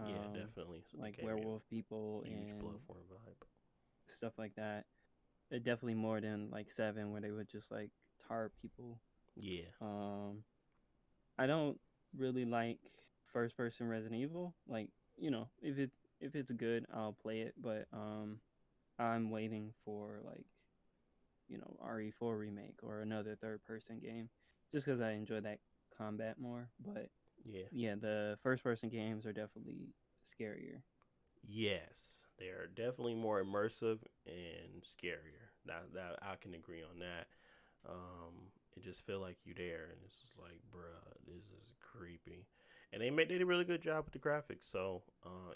Speaker 1: Yeah, definitely.
Speaker 3: Like werewolf people
Speaker 1: huge
Speaker 3: and
Speaker 1: bloodborne vibe.
Speaker 3: Stuff like that. It definitely more than like 7, where they would just like tar people.
Speaker 1: Yeah.
Speaker 3: I don't really like first person Resident Evil. Like, if it's good, I'll play it, but I'm waiting for like RE4 remake or another third person game, just because I enjoy that combat more. But yeah, the first person games are definitely scarier.
Speaker 1: Yes, they are definitely more immersive and scarier. That I can agree on that. It just feel like you there, and it's just like, bruh, this is creepy. And they did a really good job with the graphics. So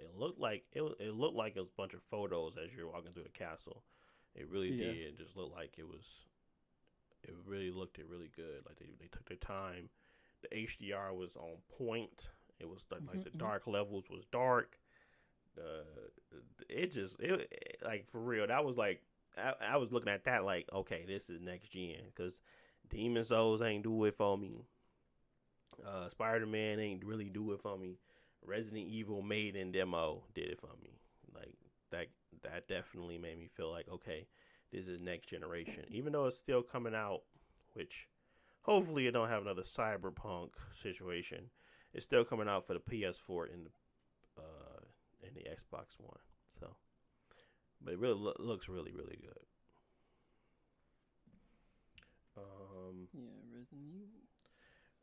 Speaker 1: it looked like it was a bunch of photos as you're walking through the castle. It really did. It just looked like it was. It really looked really good. Like they took their time. The HDR was on point. It was like the dark levels was dark. like for real. That was like I was looking at that like, okay, this is next gen because Demon Souls ain't do it for me. Spider-Man ain't really do it for me. Resident Evil Maiden demo did it for me. Like that definitely made me feel like, okay, this is next generation. Even though it's still coming out, which hopefully it don't have another Cyberpunk situation. It's still coming out for the PS4 and the Xbox One. So, but it really looks really really good.
Speaker 3: Yeah, Resident Evil.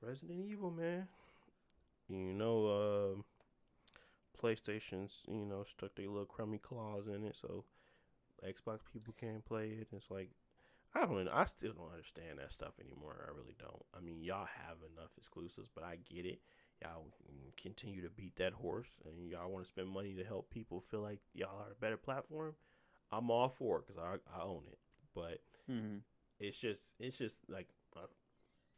Speaker 1: Resident Evil, man. You know, PlayStation's stuck their little crummy claws in it, so Xbox people can't play it. It's like I still don't understand that stuff anymore. I really don't. I mean, y'all have enough exclusives, but I get it. Y'all continue to beat that horse, and y'all want to spend money to help people feel like y'all are a better platform. I'm all for it because I own it. But it's just like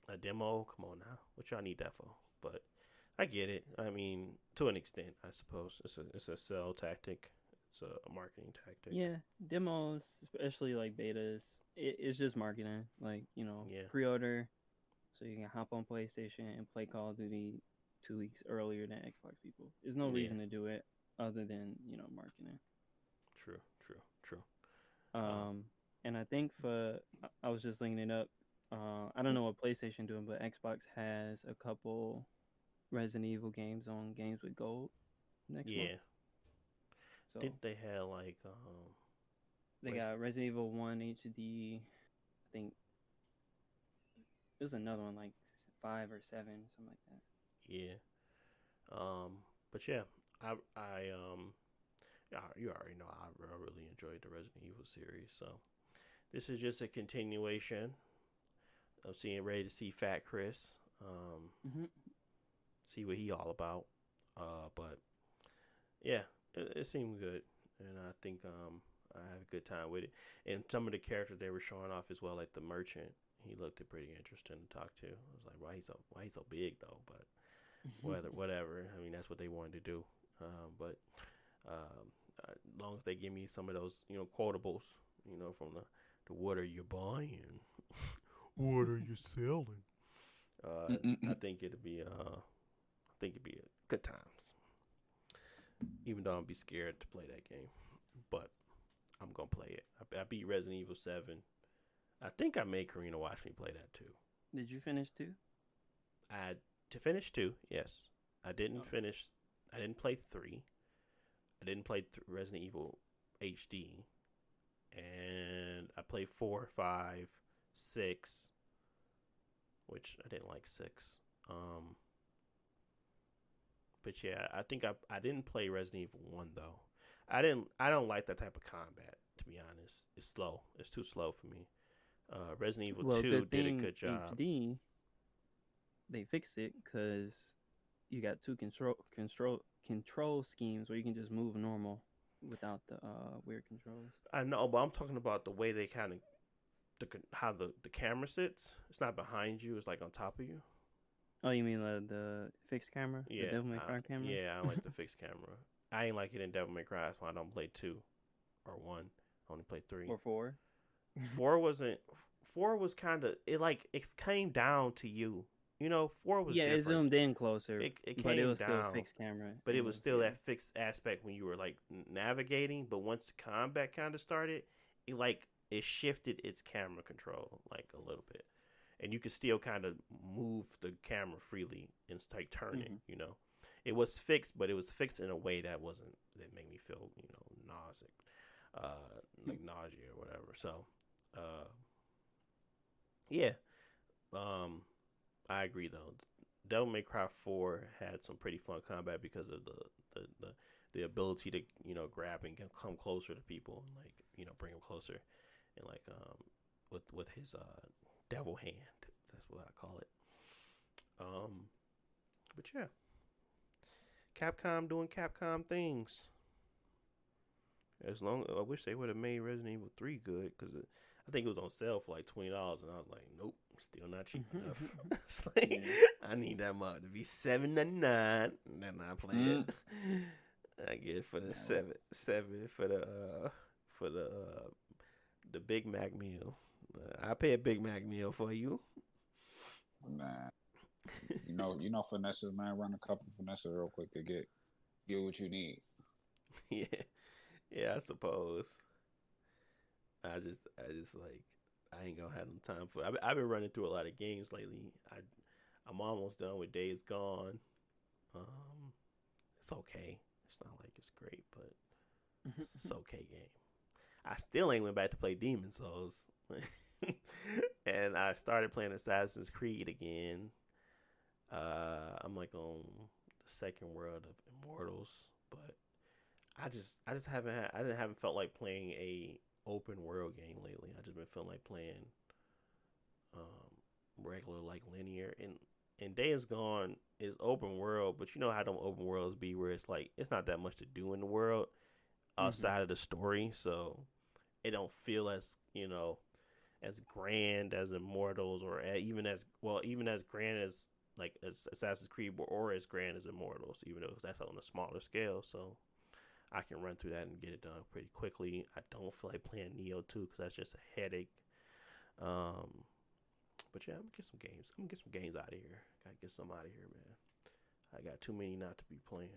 Speaker 1: a demo. Come on now, what y'all need that for? But I get it. I mean, to an extent, I suppose it's a sell tactic. It's a marketing tactic.
Speaker 3: Yeah, demos, especially like betas, it's just marketing. Like pre-order, so you can hop on PlayStation and play Call of Duty 2 weeks earlier than Xbox people. There's no reason to do it other than marketing.
Speaker 1: True.
Speaker 3: And I think I was just linking it up. I don't know what PlayStation doing, but Xbox has a couple Resident Evil games on Games with Gold next month. So
Speaker 1: didn't they have like
Speaker 3: they got Resident Evil 1 HD. I think there's another one like 5 or 7, something like that.
Speaker 1: Yeah. But yeah, you already know I really enjoyed the Resident Evil series, so this is just a continuation of ready to see Fat Chris. See what he all about. But yeah, it seemed good, and I think I had a good time with it. And some of the characters they were showing off as well, like the merchant, he looked pretty interesting to talk to. I was like, why he's so big though? But whatever. I mean, that's what they wanted to do. But as long as they give me some of those, quotables, from the what are you buying, what are you selling? I think it'd be good times. Even though I'm be scared to play that game, but I'm gonna play it. I beat Resident Evil 7. I think I made Karina watch me play that too.
Speaker 3: Did you finish 2?
Speaker 1: To finish 2, yes. I didn't finish. I didn't play 3. I didn't play Resident Evil HD, and I played 4, 5, 6, which I didn't like 6. But yeah, I think I didn't play Resident Evil 1 though. I don't like that type of combat, to be honest. It's slow. It's too slow for me. Resident Evil 2 did a good job.
Speaker 3: HD, they fixed it because you got 2 control schemes where you can just move normal without the weird controls.
Speaker 1: I know, but I'm talking about the way they kind of how the camera sits. It's not behind you. It's like on top of you.
Speaker 3: Oh, you mean the fixed camera?
Speaker 1: Yeah,
Speaker 3: the Devil May Cry camera?
Speaker 1: Yeah, I like the fixed camera. I ain't like it in Devil May Cry. That's why I don't play 2 or 1. I only play 3.
Speaker 3: Or 4.
Speaker 1: 4 wasn't. 4 was kind of it came down to you. 4 was different.
Speaker 3: It zoomed in closer.
Speaker 1: It came
Speaker 3: but it was
Speaker 1: down,
Speaker 3: still a fixed camera.
Speaker 1: But it was still that fixed aspect when you were like navigating. But once the combat kind of started, it shifted its camera control like a little bit. And you could still kind of move the camera freely and like turn it, It was fixed, but it was fixed in a way that made me feel, like nausea or whatever. So, yeah. I agree though. Devil May Cry 4 had some pretty fun combat because of the ability to, grab and come closer to people and bring them closer and with his devil hand. That's what I call it. But yeah, Capcom doing Capcom things. I wish they would have made Resident Evil 3 good because I think it was on sale for like $20, and I was like, nope, still not cheap enough. It's like I need that mug to be $7.99, and then I play it. I get it for the
Speaker 2: Yeah,
Speaker 1: seven for the Big Mac meal. I pay a Big Mac meal for you.
Speaker 2: nah. Finesses, man. Run a couple finesses real quick to get what you need.
Speaker 1: Yeah, yeah. I suppose. I just like I ain't gonna have no time for. I've been running through a lot of games lately. I'm almost done with Days Gone. Um, it's okay. It's not like it's great, but it's okay game. I still ain't went back to play Demon Souls, and I started playing Assassin's Creed again. I'm like on the second world of Immortals, but I just haven't felt like playing a open world game lately. I just been feeling like playing regular like linear and Days Gone is open world, but you know how them open worlds be where it's like it's not that much to do in the world outside of the story, so it don't feel as as grand as Immortals or even as grand as like as Assassin's Creed or as grand as Immortals, even though that's on a smaller scale. So I can run through that and get it done pretty quickly. I don't feel like playing Neo 2 because that's just a headache. But yeah, I'm gonna get some games. I'm gonna get some games out of here. Gotta get some out of here, man. I got too many not to be playing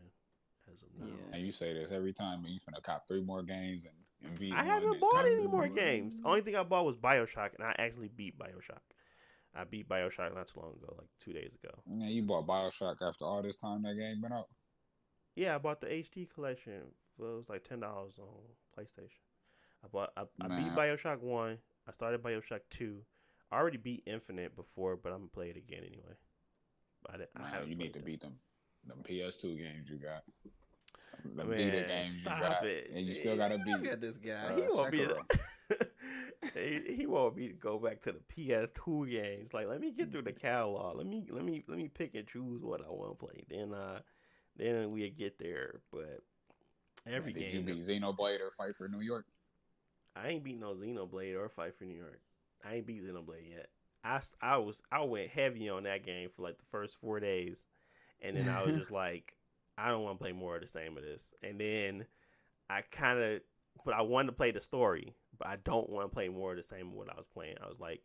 Speaker 1: as of now.
Speaker 3: Yeah.
Speaker 2: And you say this every time, and you finna cop 3 more games and beat
Speaker 1: I
Speaker 2: one
Speaker 1: haven't
Speaker 2: and
Speaker 1: bought
Speaker 2: cop
Speaker 1: any
Speaker 2: 3
Speaker 1: more
Speaker 2: more.
Speaker 1: games. Only thing I bought was Bioshock, and I actually beat Bioshock. I beat Bioshock not too long ago, like 2 days ago.
Speaker 2: Yeah, you bought Bioshock after all this time that game been out.
Speaker 1: Yeah, I bought the HD collection. It was like $10 on PlayStation. I beat
Speaker 2: Man,
Speaker 1: Bioshock 1. I started Bioshock 2. I already beat Infinite before, but I'm gonna play it again anyway. I
Speaker 2: man,
Speaker 1: haven't
Speaker 2: you need
Speaker 1: played
Speaker 2: to
Speaker 1: them.
Speaker 2: beat them PS2 games you got. The Vita
Speaker 1: Man,
Speaker 2: games you
Speaker 1: stop
Speaker 2: got,
Speaker 1: it.
Speaker 2: and you still gotta
Speaker 1: Look
Speaker 2: beat
Speaker 1: at this guy. He want me
Speaker 2: Sekiro.
Speaker 1: to he want me to go back to the PS2 games. Like, let me get through the catalog. Let me pick and choose what I want to play. Then we get there. But every
Speaker 2: Man, did you
Speaker 1: game,
Speaker 2: beat Xenoblade or Fight for New York?
Speaker 1: I ain't beat no Xenoblade or Fight for New York. I ain't beat Xenoblade yet. I went heavy on that game for like the first 4 days, and then I was just like, I don't want to play more of the same of this. And then but I wanted to play the story, but I don't want to play more of the same of what I was playing. I was like,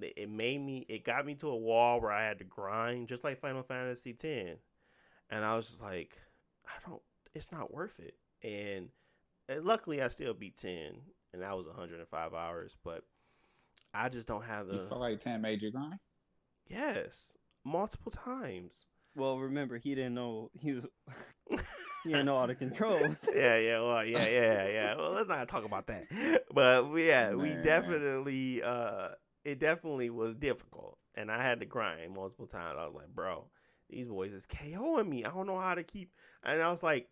Speaker 1: it got me to a wall where I had to grind, just like Final Fantasy X, and I was just like, it's not worth it. And luckily, I still beat 10, and that was 105 hours, but I just don't have
Speaker 2: You felt like 10 made you grind?
Speaker 1: yes, multiple times.
Speaker 3: Well, remember he didn't know he didn't know how to control.
Speaker 1: Yeah. Well, yeah. Well, let's not talk about that. But yeah, we
Speaker 2: Man.
Speaker 1: definitely, it definitely was difficult, and I had to grind multiple times. I was like, bro, these boys is KOing me. I don't know how to keep. And I was like,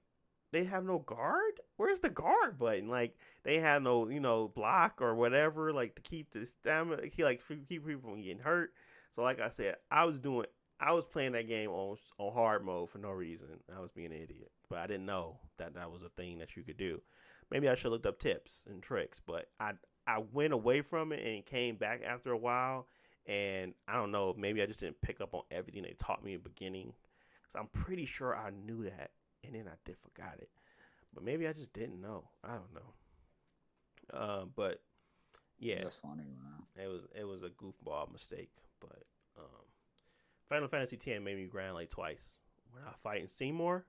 Speaker 1: they have no guard. Where's the guard button? Like they have no block or whatever, like to keep the stamina. Keep people from getting hurt. So like I said, I was playing that game on hard mode for no reason. I was being an idiot, but I didn't know that was a thing that you could do. Maybe I should have looked up tips and tricks, but I went away from it and came back after a while, and I don't know, maybe I just didn't pick up on everything they taught me in the beginning, because I'm pretty sure I knew that, and then I did forgot it. But maybe I just didn't know. I don't know. But yeah,
Speaker 2: That's funny, man.
Speaker 1: it was a goofball mistake, but Final Fantasy X made me grind like twice. When I fighting Seymour,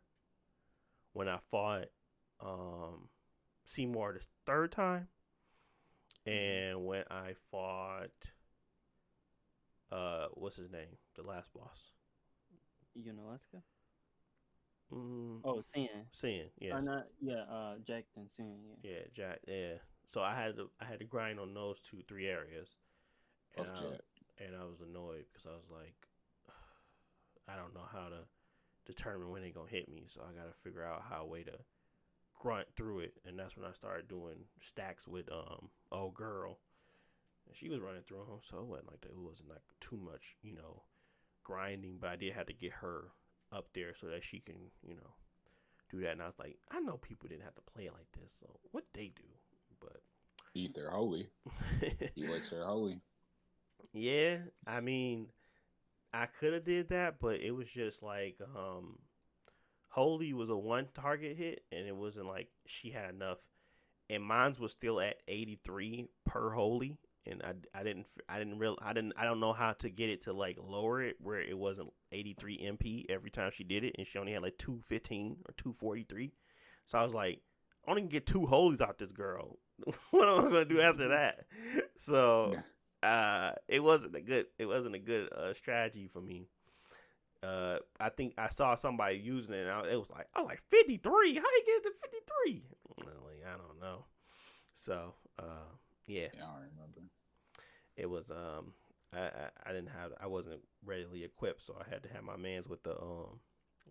Speaker 1: when I fought Seymour the third time, and when I fought what's his name, the last boss.
Speaker 3: Unalaska?
Speaker 1: Mm,
Speaker 3: Oh, Sin.
Speaker 1: Sin, yes.
Speaker 3: Jack and Sin, yeah.
Speaker 1: Yeah, Jack. Yeah. So I had to grind on those 2-3 areas, and
Speaker 2: Tough Jet.
Speaker 1: I was annoyed because I was like, I don't know how to determine when they gonna hit me, so I gotta figure out how a way to grunt through it, and that's when I started doing stacks with old girl, and she was running through them, so it wasn't like that. It wasn't like too much, grinding, but I did have to get her up there so that she can, do that. And I was like, I know people didn't have to play it like this, so what they do, but
Speaker 2: Ether Holy. He wakes her holy.
Speaker 1: yeah, I mean, I could have did that, but it was just like Holy was a one target hit, and it wasn't like she had enough. And mine's was still at 83 per Holy, and I don't know how to get it to like lower it where it wasn't 83 MP every time she did it, and she only had like 215 or 243. So I was like, I only can get 2 Holies out this girl. What am I gonna do after that? So it wasn't a good strategy for me. I think I saw somebody using it, and it was like, oh, like 53. How you get to 53? Like, I don't know. So, yeah.
Speaker 2: Yeah, I don't remember.
Speaker 1: It was I wasn't readily equipped, so I had to have my man's with the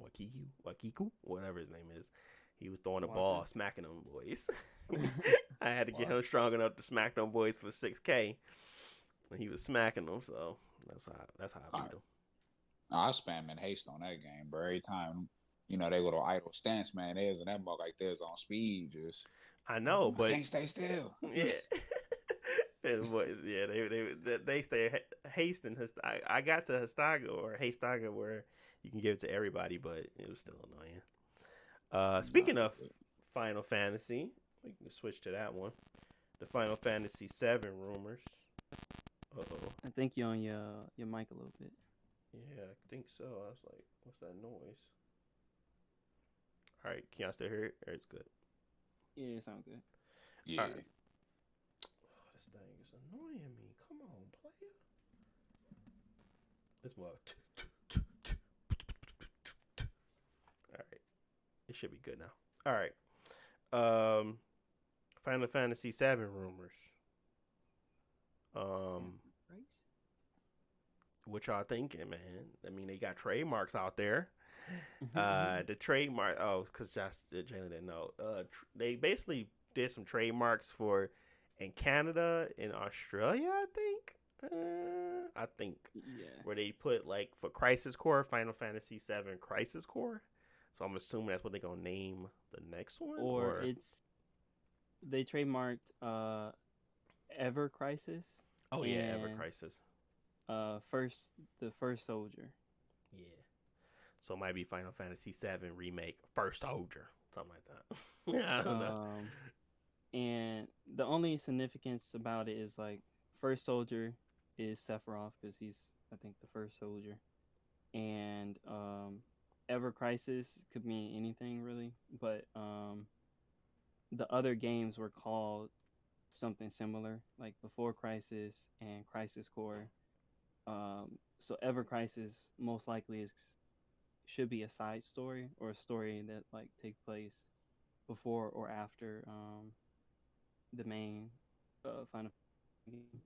Speaker 1: Wakiku, whatever his name is. He was throwing the ball, smacking them boys. I had to get him strong enough to smack them boys for 6K. And he was smacking them, so that's how I beat him.
Speaker 2: I spam in haste on that game, bro. Every time, they little idle stance, man, they was in that mug like this on speed, just.
Speaker 1: I know, but
Speaker 2: I can't stay still.
Speaker 1: Yeah. Boys, yeah, they stay hasting. I got to Hastaga where you can give it to everybody, but it was still annoying. Speaking of Final Fantasy, we can switch to that one. The Final Fantasy VII rumors. Uh-oh.
Speaker 3: I think you're on your mic a little bit.
Speaker 1: Yeah, I think so. I was like, what's that noise? All right, can y'all still hear it? Or it's good?
Speaker 3: Yeah, it sounds good.
Speaker 2: Yeah.
Speaker 1: All right. Oh, this thing is annoying me. Come on, player. It's more. All right. It should be good now. All right. Final Fantasy VII rumors. What y'all thinking, man? I mean, they got trademarks out there. The trademark. Oh, because Jalen didn't know. They basically did some trademarks for in Canada, in Australia, I think.
Speaker 3: Yeah.
Speaker 1: Where they put like for Crisis Core, Final Fantasy VII Crisis Core. So I'm assuming that's what they're gonna name the next one.
Speaker 3: Or they trademarked Ever Crisis.
Speaker 1: Oh yeah, Ever Crisis.
Speaker 3: The first soldier.
Speaker 1: Yeah. So it might be Final Fantasy VII Remake First Soldier. Something like that. Yeah, I don't know.
Speaker 3: And the only significance about it is like First Soldier is Sephiroth because he's, I think, the first soldier. And Ever Crisis could mean anything really. But the other games were called something similar, like Before Crisis and Crisis Core. So Ever Crisis most likely should be a side story or a story that like takes place before or after the main Final Fantasy.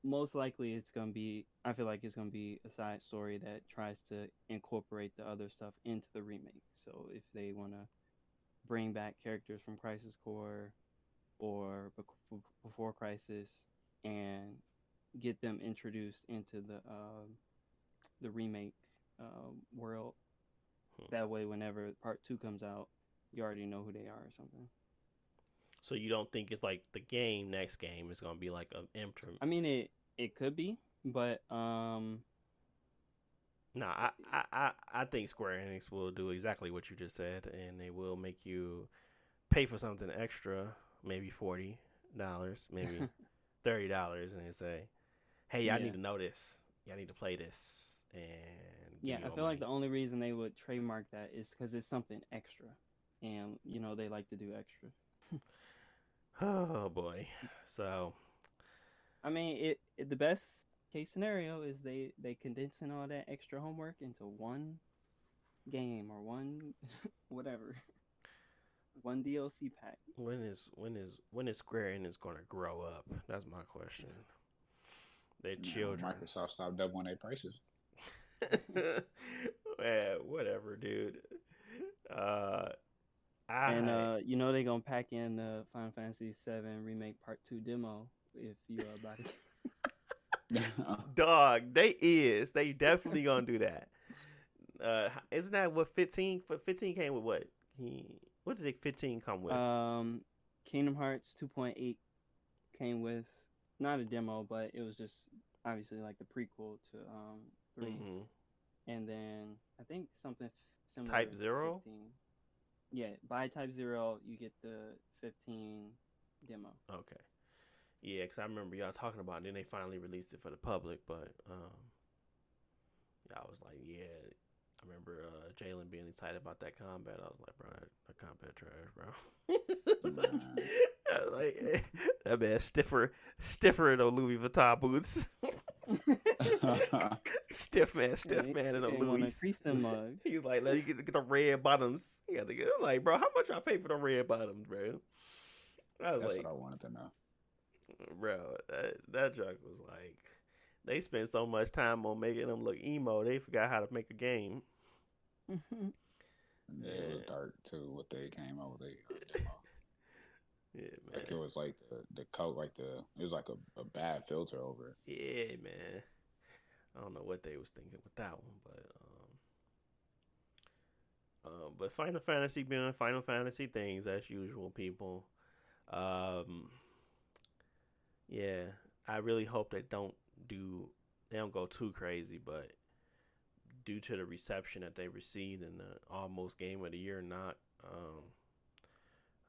Speaker 3: Most likely I feel like it's gonna be a side story that tries to incorporate the other stuff into the remake. So if they wanna bring back characters from Crisis Core or Before Crisis and get them introduced into the remake world. That way, whenever Part 2 comes out, you already know who they are or something.
Speaker 1: So you don't think it's like the next game is gonna be like an interim?
Speaker 3: I mean, it could be, but
Speaker 1: I think Square Enix will do exactly what you just said, and they will make you pay for something extra, maybe $40, maybe $30, and they say, "Hey, y'all need to know this. Y'all need to play this." And
Speaker 3: I feel like the only reason they would trademark that is because it's something extra, and they like to do extra.
Speaker 1: Oh boy! So,
Speaker 3: I mean, the best case scenario is they condensing all that extra homework into one game or one whatever, one DLC pack.
Speaker 1: When is Square Enix gonna grow up? That's my question. Their children.
Speaker 2: Microsoft stopped doubling their prices.
Speaker 1: Man, whatever, dude.
Speaker 3: They're gonna pack in the Final Fantasy VII Remake Part 2 demo if you about it.
Speaker 1: Dog, they definitely gonna do that. Isn't that what 15? 15 came with what? What did 15 come with?
Speaker 3: Kingdom Hearts 2.8 came with not a demo, but it was just obviously like the prequel to 3.
Speaker 1: Mm-hmm.
Speaker 3: And then I think something similar
Speaker 1: Type
Speaker 3: to
Speaker 1: Zero.
Speaker 3: 15. Yeah, buy Type Zero, you get the 15 demo.
Speaker 1: Okay. Yeah, because I remember y'all talking about it, and then they finally released it for the public. But yeah, I was like, yeah. I remember Jalen being excited about that combat. I was like, bro, that combat trash, bro.
Speaker 2: Nah.
Speaker 1: I was like, that man stiffer than Louis Vuitton boots. stiff man in the
Speaker 3: They want to
Speaker 1: Louis.
Speaker 3: increase them mugs.
Speaker 1: He was like, let me get the red bottoms. You got to get. I'm like, bro, how much I pay for the red bottoms, bro? I was
Speaker 2: That's
Speaker 1: like,
Speaker 2: what I wanted to know.
Speaker 1: bro, that junk was like, they spent so much time on making them look emo, they forgot how to make a game.
Speaker 2: Yeah, it was dark too. What they came out with demo.
Speaker 1: Yeah, man.
Speaker 2: Like it was like the coat, like it was like a bad filter over it.
Speaker 1: Yeah, man. I don't know what they was thinking with that one, but Final Fantasy being Final Fantasy things as usual, people. Yeah, I really hope they don't go too crazy, but due to the reception that they received in the almost game of the year,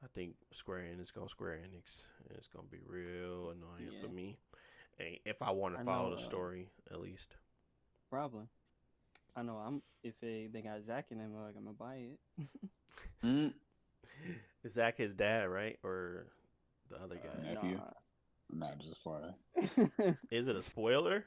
Speaker 1: I think Square Enix going Square Enix, and it's gonna be real annoying for me. And if I want to follow the story, at least.
Speaker 3: Probably. I know. If they got Zach in them, I'm gonna buy
Speaker 2: it.
Speaker 1: Is Zach his dad, right, or the other guy?
Speaker 2: Nephew. Not just far.
Speaker 1: Is it a spoiler?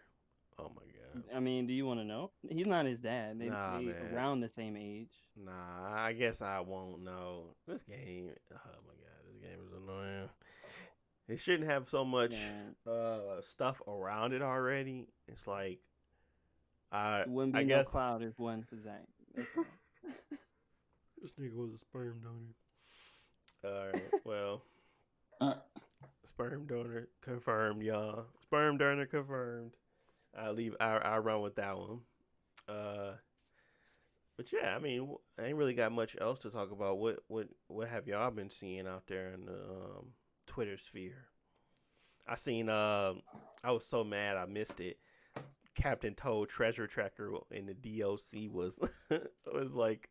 Speaker 1: Oh my god.
Speaker 3: I mean, do you want to know? He's not his dad. They
Speaker 1: man.
Speaker 3: around the same age.
Speaker 1: Nah, I guess I won't know. This game, oh my god, this game is annoying. It shouldn't have so much stuff around it already. It's like,
Speaker 3: it wouldn't be no Cloud if one for Zach.
Speaker 1: This nigga was a sperm donor. Alright, well. Sperm donor confirmed, y'all. Sperm donor confirmed. I'll run with that one. But yeah, I mean, I ain't really got much else to talk about. What have y'all been seeing out there in the Twitter sphere? I seen I was so mad I missed it. Captain Toad Treasure Tracker in the DLC was was like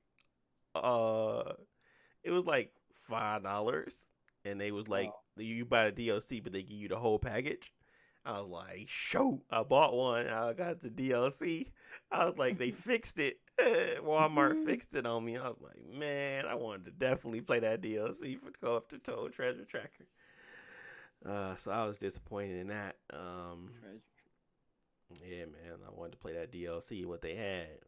Speaker 1: it was like $5, and they was like you buy the DLC but they give you the whole package. I was like, shoot, I bought one. I got the DLC. I was like, they fixed it. Walmart fixed it on me. I was like, man, I wanted to definitely play that DLC for Go Up to Toad Treasure Tracker. So I was disappointed in that. Yeah, man, I wanted to play that DLC. See what they had.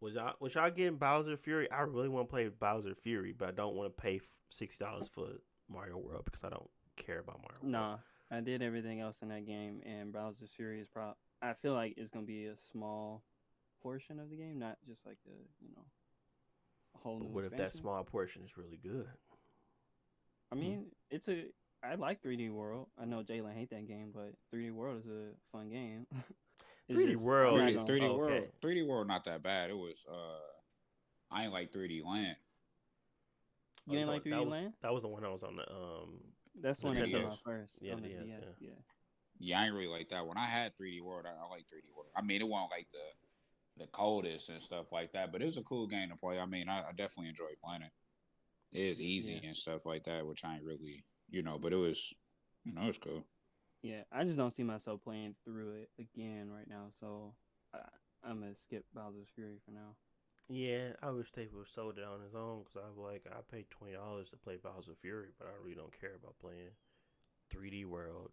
Speaker 1: Was y'all getting Bowser Fury? I really want to play Bowser Fury, but I don't want to pay $60 for Mario World because I don't care about Mario World.
Speaker 3: Nah, I did everything else in that game, and Bowser's Fury is I feel like it's gonna be a small portion of the game, not just like a whole new.
Speaker 1: What if that small portion is really good?
Speaker 3: I mean, I like 3D World. I know Jalen hate that game, but 3D World is a fun game.
Speaker 1: 3D World,
Speaker 2: 3D World, not that bad. It was I ain't like 3D Land.
Speaker 3: You ain't like 3D Land?
Speaker 1: That was the one that was on the
Speaker 3: That's one that came out first.
Speaker 1: Yeah,
Speaker 2: Yeah, I ain't really like that one. I had 3D World. I like 3D World. I mean, it wasn't like the coldest and stuff like that, but it was a cool game to play. I mean, I definitely enjoyed playing it. It is easy and stuff like that, which I ain't really, but it was, it was cool.
Speaker 3: Yeah, I just don't see myself playing through it again right now, so I'm gonna skip Bowser's Fury for now.
Speaker 1: Yeah, I wish they would have sold it on his own because I paid $20 to play Bowser Fury, but I really don't care about playing 3D World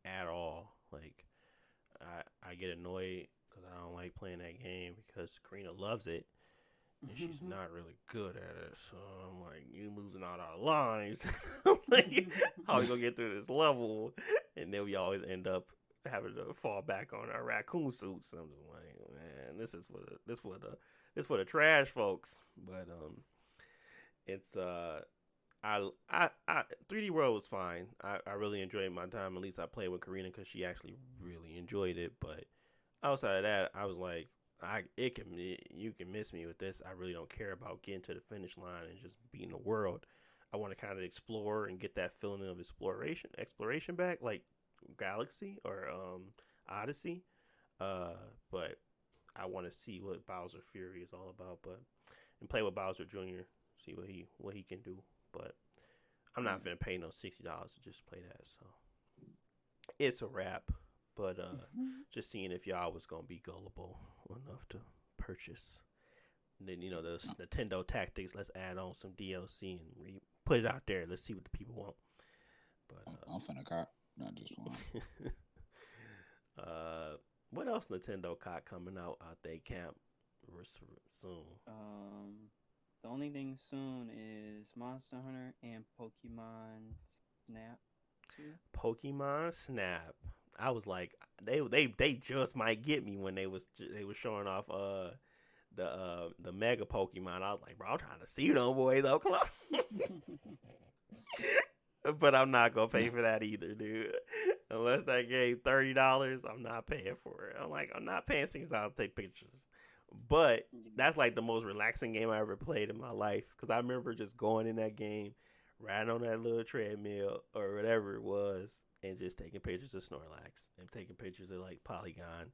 Speaker 1: at all. Like, I get annoyed because I don't like playing that game because Karina loves it and she's not really good at it. So I'm like, you losing all our lives. I'm like, how we gonna get through this level? And then we always end up having to fall back on our raccoon suits. I'm just like, man, this is for the trash folks. But it's 3D World was fine. I really enjoyed my time. At least I played with Karina because she actually really enjoyed it. But outside of that, I was like, you can miss me with this. I really don't care about getting to the finish line and just beating the world. I want to kind of explore and get that feeling of exploration back, like Galaxy or Odyssey. But I want to see what Bowser Fury is all about, but and play with Bowser Jr. See what he can do. But I'm not gonna pay no $60 to just play that. So it's a wrap. But just seeing if y'all was gonna be gullible enough to purchase. And then those Nintendo tactics. Let's add on some DLC and put it out there. Let's see what the people want. But
Speaker 2: I'm finna cop, not just one.
Speaker 1: What else Nintendo got coming out they camp soon?
Speaker 3: The only thing soon is Monster Hunter and Pokemon Snap 2.
Speaker 1: Pokemon Snap. I was like, they just might get me when they was showing off the Mega Pokemon. I was like, bro, I'm trying to see them boys up close. But I'm not gonna pay for that either, dude. Unless that game $30, I'm not paying for it. I'm not paying $6 to take pictures. But that's like the most relaxing game I ever played in my life. Because I remember just going in that game, riding on that little treadmill or whatever it was, and just taking pictures of Snorlax and taking pictures of like Polygon.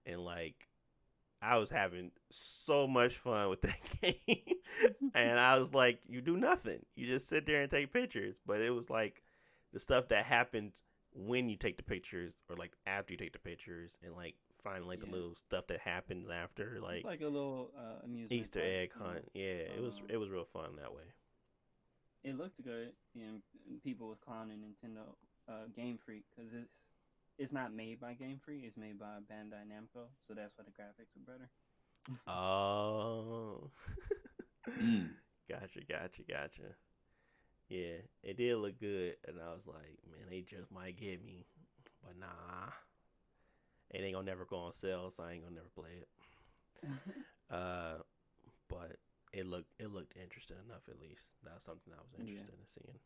Speaker 1: And like, I was having so much fun with that game. And I was like, you do nothing. You just sit there and take pictures. But it was like the stuff that happens when you take the pictures or like after you take the pictures and like finding like the little stuff that happens after, like
Speaker 3: a little amusement
Speaker 1: Easter
Speaker 3: park,
Speaker 1: egg hunt. Yeah, it was real fun that way.
Speaker 3: It looked good. People was clowning Nintendo Game Freak because it's not made by Game Freak. It's made by Bandai Namco, so that's why the graphics are better.
Speaker 1: Oh. Gotcha. Yeah, it did look good, and I was like, man, they just might get me, but nah, it ain't gonna never go on sale, so I ain't gonna never play it. But it looked interesting enough at least. That's something I was interested in seeing.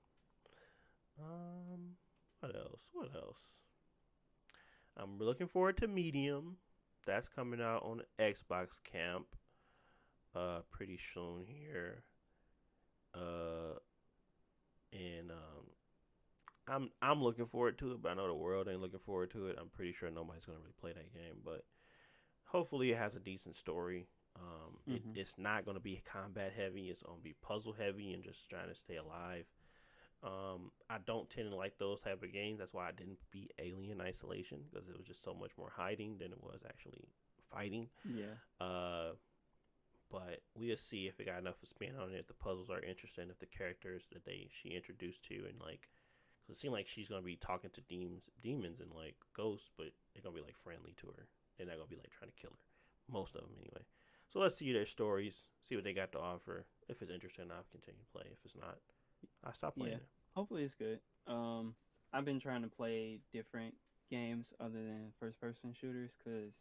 Speaker 1: What else? I'm looking forward to Medium. That's coming out on the Xbox camp pretty soon here. And I'm looking forward to it, but I know the world ain't looking forward to it. I'm pretty sure nobody's gonna really play that game, but hopefully it has a decent story. It's not gonna be combat heavy. It's gonna be puzzle heavy and just trying to stay alive. I don't tend to like those type of games. That's why I didn't beat Alien Isolation, because it was just so much more hiding than it was actually fighting.
Speaker 3: Yeah.
Speaker 1: But we'll see if it got enough of spin on it, if the puzzles are interesting, if the characters that she introduced to, and like, cause it seemed like she's gonna be talking to demons and like ghosts, but they're gonna be like friendly to her. They're not gonna be like trying to kill her. Most of them anyway. So let's see their stories, see what they got to offer. If it's interesting, I'll continue to play. If it's not, I'll stop playing it.
Speaker 3: Hopefully it's good. I've been trying to play different games other than first-person shooters because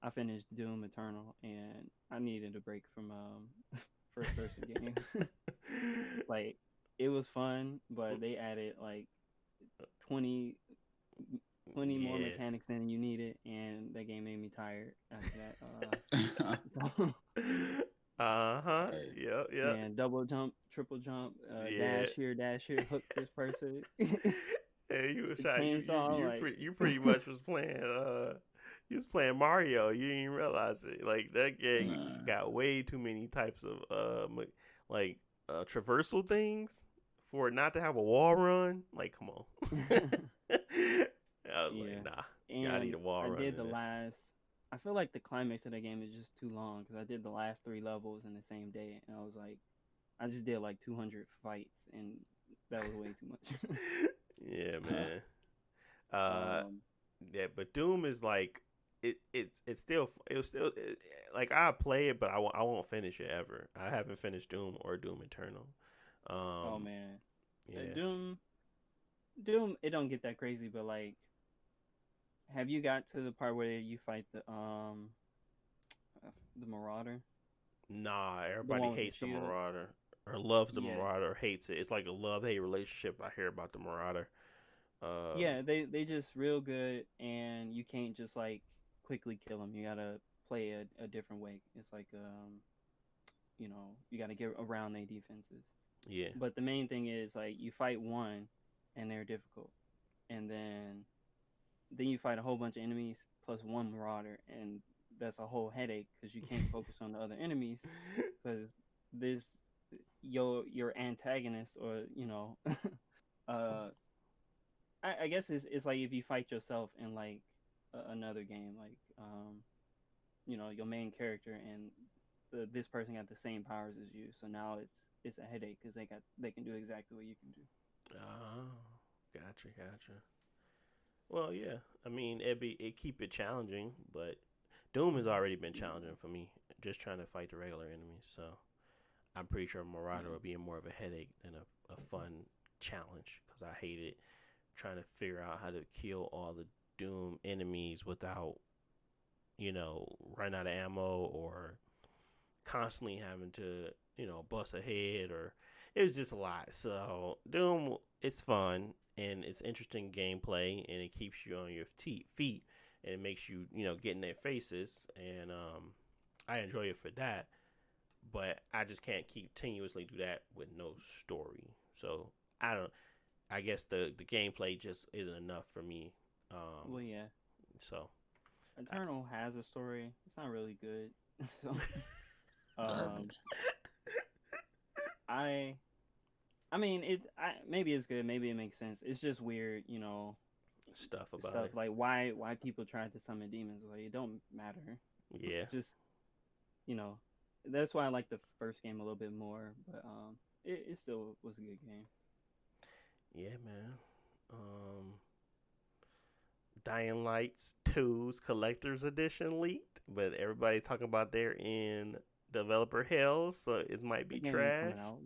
Speaker 3: I finished Doom Eternal and I needed a break from first-person games. Like, it was fun, but they added like 20 more mechanics than you needed, and that game made me tired after that.
Speaker 1: Yeah.
Speaker 3: And double jump, triple jump, dash here, hook this person.
Speaker 1: Hey, you was trying.
Speaker 3: Chainsaw,
Speaker 1: You pretty much was playing. You was playing Mario. You didn't even realize it. Like, that game got way too many types of traversal things for it not to have a wall run. Like, come on. I was like, nah.
Speaker 3: And
Speaker 1: I need a wall run.
Speaker 3: I feel like the climax of the game is just too long because I did the last 3 levels in the same day, and I was like, I just did like 200 fights, and that was way too much.
Speaker 1: Yeah, man. Yeah, but Doom is like, it's still like, I'll play it, but I won't finish it ever. I haven't finished Doom or Doom Eternal.
Speaker 3: Oh man,
Speaker 1: yeah.
Speaker 3: Doom, it don't get that crazy, but like, have you got to the part where you fight the Marauder?
Speaker 1: Nah, everybody hates the Marauder or loves the Marauder or hates it. It's like a love-hate relationship I hear about the Marauder.
Speaker 3: Yeah, they just real good, and you can't just like quickly kill them. You gotta play a different way. It's like you gotta get around their defenses.
Speaker 1: Yeah.
Speaker 3: But the main thing is, like, you fight one, and they're difficult, and then you fight a whole bunch of enemies plus one Marauder, and that's a whole headache because you can't focus on the other enemies because this your antagonist or uh I guess it's like if you fight yourself in like another game like your main character and this person got the same powers as you, so now it's a headache because they can do exactly what you can do.
Speaker 1: Oh, gotcha. Well, yeah. I mean, it keep it challenging, but Doom has already been challenging for me. Just trying to fight the regular enemies, so I'm pretty sure Marauder will be more of a headache than a fun challenge because I hate it trying to figure out how to kill all the Doom enemies without, running out of ammo or constantly having to, bust a head or it was just a lot. So Doom, it's fun and it's interesting gameplay and it keeps you on your feet and it makes you, get in their faces and I enjoy it for that. But I just can't continuously do that with no story. So I guess the gameplay just isn't enough for me.
Speaker 3: Well, yeah.
Speaker 1: So
Speaker 3: Eternal has a story. It's not really good. So
Speaker 2: Garbage.
Speaker 3: I mean maybe it's good, maybe it makes sense. It's just weird,
Speaker 1: stuff about
Speaker 3: stuff
Speaker 1: it.
Speaker 3: like why people tried to summon demons. Like it don't matter.
Speaker 1: Yeah.
Speaker 3: Just that's why I like the first game a little bit more. But it still was a good game.
Speaker 1: Yeah, man. Dying Lights 2's collector's edition leaked, but everybody's talking about they're in developer hell, so it might be
Speaker 3: The game
Speaker 1: trash.
Speaker 3: coming out.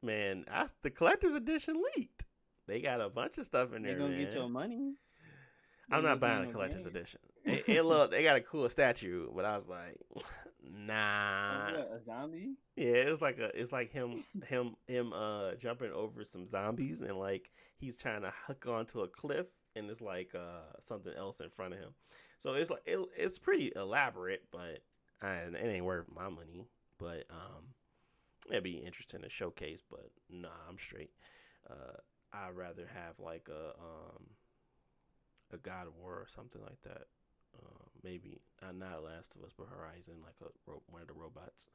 Speaker 1: Man, the collector's edition leaked. They got a bunch of stuff in
Speaker 3: They're
Speaker 1: there,
Speaker 3: gonna
Speaker 1: man.
Speaker 3: get your money.
Speaker 1: I'm not buying a collector's edition. It look, they got a cool statue, but I was like, nah.
Speaker 3: Oh, what, a zombie?
Speaker 1: Yeah, it's like him jumping over some zombies and like he's trying to hook onto a cliff and it's like something else in front of him. So it's like it's pretty elaborate, but it ain't worth my money. But it'd be interesting to showcase. But nah, I'm straight. I'd rather have like a God of War or something like that. Maybe not Last of Us, but Horizon, like one of the robots.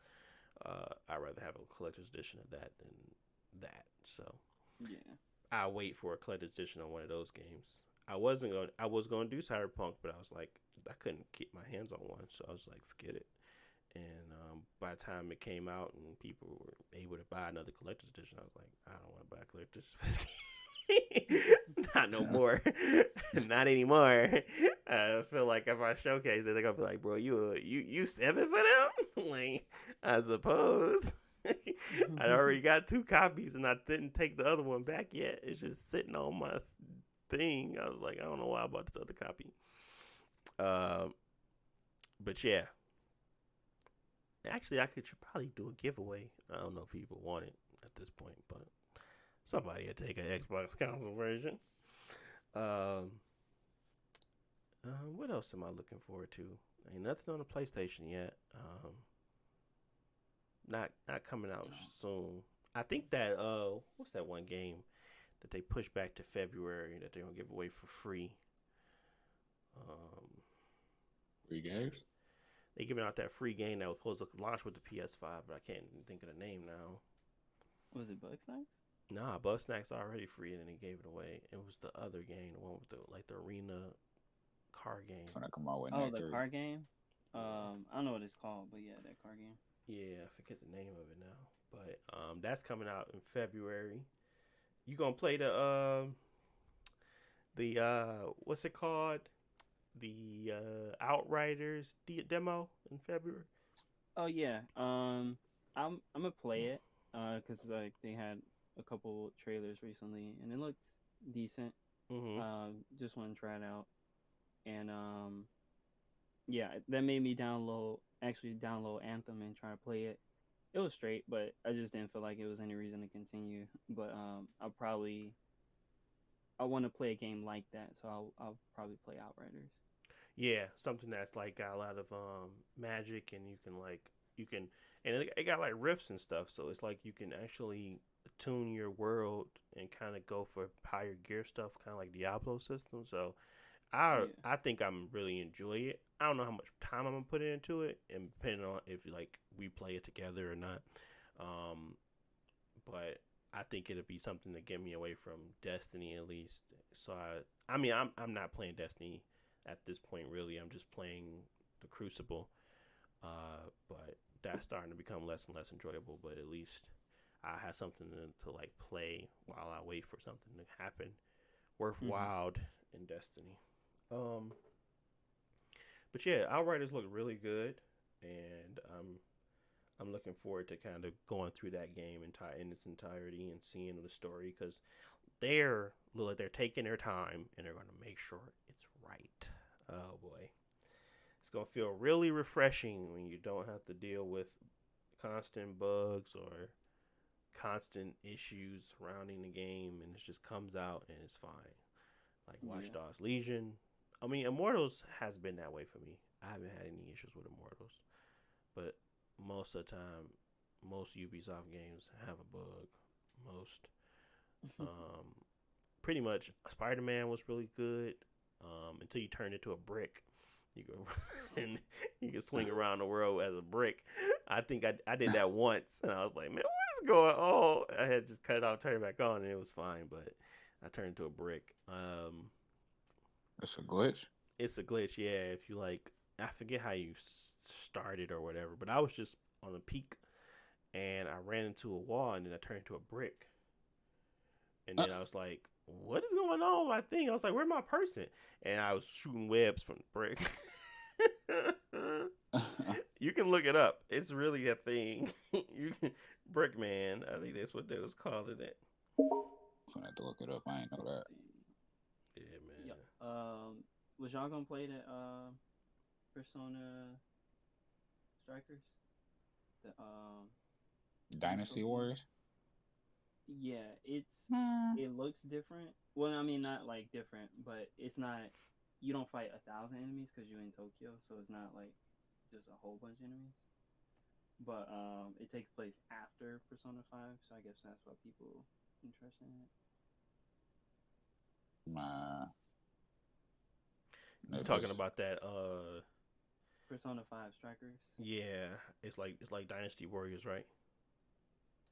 Speaker 1: I'd rather have a collector's edition of that than that. So
Speaker 3: yeah,
Speaker 1: I'll wait for a collector's edition on one of those games. I was going to do Cyberpunk, but I was like, I couldn't keep my hands on one, so I was like, forget it. And by the time it came out and people were able to buy another collector's edition, I was like, I don't want to buy a collector's edition. Not no more. Not anymore. I feel like if I showcase it, they're gonna be like, bro, you 7 for them? Like, I suppose. I already got 2 copies and I didn't take the other one back yet. It's just sitting on my thing. I was like, I don't know why I bought this other copy. But yeah. Actually, should probably do a giveaway. I don't know if people want it at this point, but somebody will take an Xbox console version. What else am I looking forward to? Ain't nothing on the PlayStation yet. Not coming out soon. I think that what's that one game that they pushed back to February that they're gonna give away for free?
Speaker 2: Free games?
Speaker 1: They giving out that free game that was supposed to launch with the PS5, but I can't think of the name now.
Speaker 3: Was it Bugsnax?
Speaker 1: Nah, Bugsnax already free and then they gave it away. It was the other game, the one with the arena car game.
Speaker 2: Trying to come out with
Speaker 3: the 3. Car game. I don't know what it's called, but yeah, that car game.
Speaker 1: Yeah, I forget the name of it now, but that's coming out in February. You gonna play the what's it called? The Outriders demo in February.
Speaker 3: Oh yeah, I'm gonna play it because like they had a couple trailers recently and it looked decent.
Speaker 1: Mm-hmm.
Speaker 3: Just want to try it out, and yeah, that made me download Anthem and try to play it. It was straight, but I just didn't feel like it was any reason to continue. But I want to play a game like that, so I'll probably play Outriders.
Speaker 1: Yeah, something that's like got a lot of magic, and and it got like rifts and stuff. So it's like you can actually tune your world and kind of go for higher gear stuff, kind of like Diablo system. So
Speaker 3: Yeah.
Speaker 1: I think I'm really enjoy it. I don't know how much time I'm gonna put into it, and depending on if like we play it together or not. Um, but I think it'll be something to get me away from Destiny at least. So I mean, I'm not playing Destiny at this point really. I'm just playing the Crucible. But that's starting to become less and less enjoyable. But at least I have something to like play while I wait for something to happen worthwhile in Destiny. Um, but yeah, Outriders look really good, and I'm looking forward to kind of going through that game in its entirety and seeing the story because they're taking their time and they're gonna make sure it's right. Oh boy, it's gonna feel really refreshing when you don't have to deal with constant bugs or constant issues surrounding the game, and it just comes out and it's fine. Like Watch
Speaker 3: Yeah.
Speaker 1: Dogs Legion. I mean, Immortals has been that way for me. I haven't had any issues with Immortals, but most of the time, most Ubisoft games have a bug. Most, um, pretty much, Spider Man was really good until you turn into a brick. You go and you can swing around the world as a brick. I think I did that once, and I was like, man, what is going on? I had just cut it off, turn it back on, and it was fine. But I turned into a brick.
Speaker 2: It's a glitch.
Speaker 1: It's a glitch, yeah. If you like, I forget how you started or whatever, but I was just on a peak, and I ran into a wall, and then I turned into a brick, and
Speaker 2: Uh,
Speaker 1: then I was like, "What is going on with my thing?" I was like, "Where's my person?" And I was shooting webs from the brick. You can look it up. It's really a thing. You can, Brickman. I think that's what they was calling it.
Speaker 2: I'm gonna have to look it up. I ain't know that.
Speaker 1: Yeah, man.
Speaker 3: Yep. Was y'all gonna play the Persona Strikers? The
Speaker 2: Dynasty Warriors.
Speaker 3: Yeah,
Speaker 2: Hmm.
Speaker 3: it looks different. Well, I mean not like different, but it's not. You don't fight 1,000 enemies because you're in Tokyo, so it's not like just a whole bunch of enemies. But it takes place after Persona 5, so I guess that's why people interested in it.
Speaker 2: Man,
Speaker 1: You
Speaker 2: if
Speaker 1: talking
Speaker 2: it's
Speaker 1: about that?
Speaker 3: Persona 5 Strikers.
Speaker 1: Yeah. It's like Dynasty Warriors, right?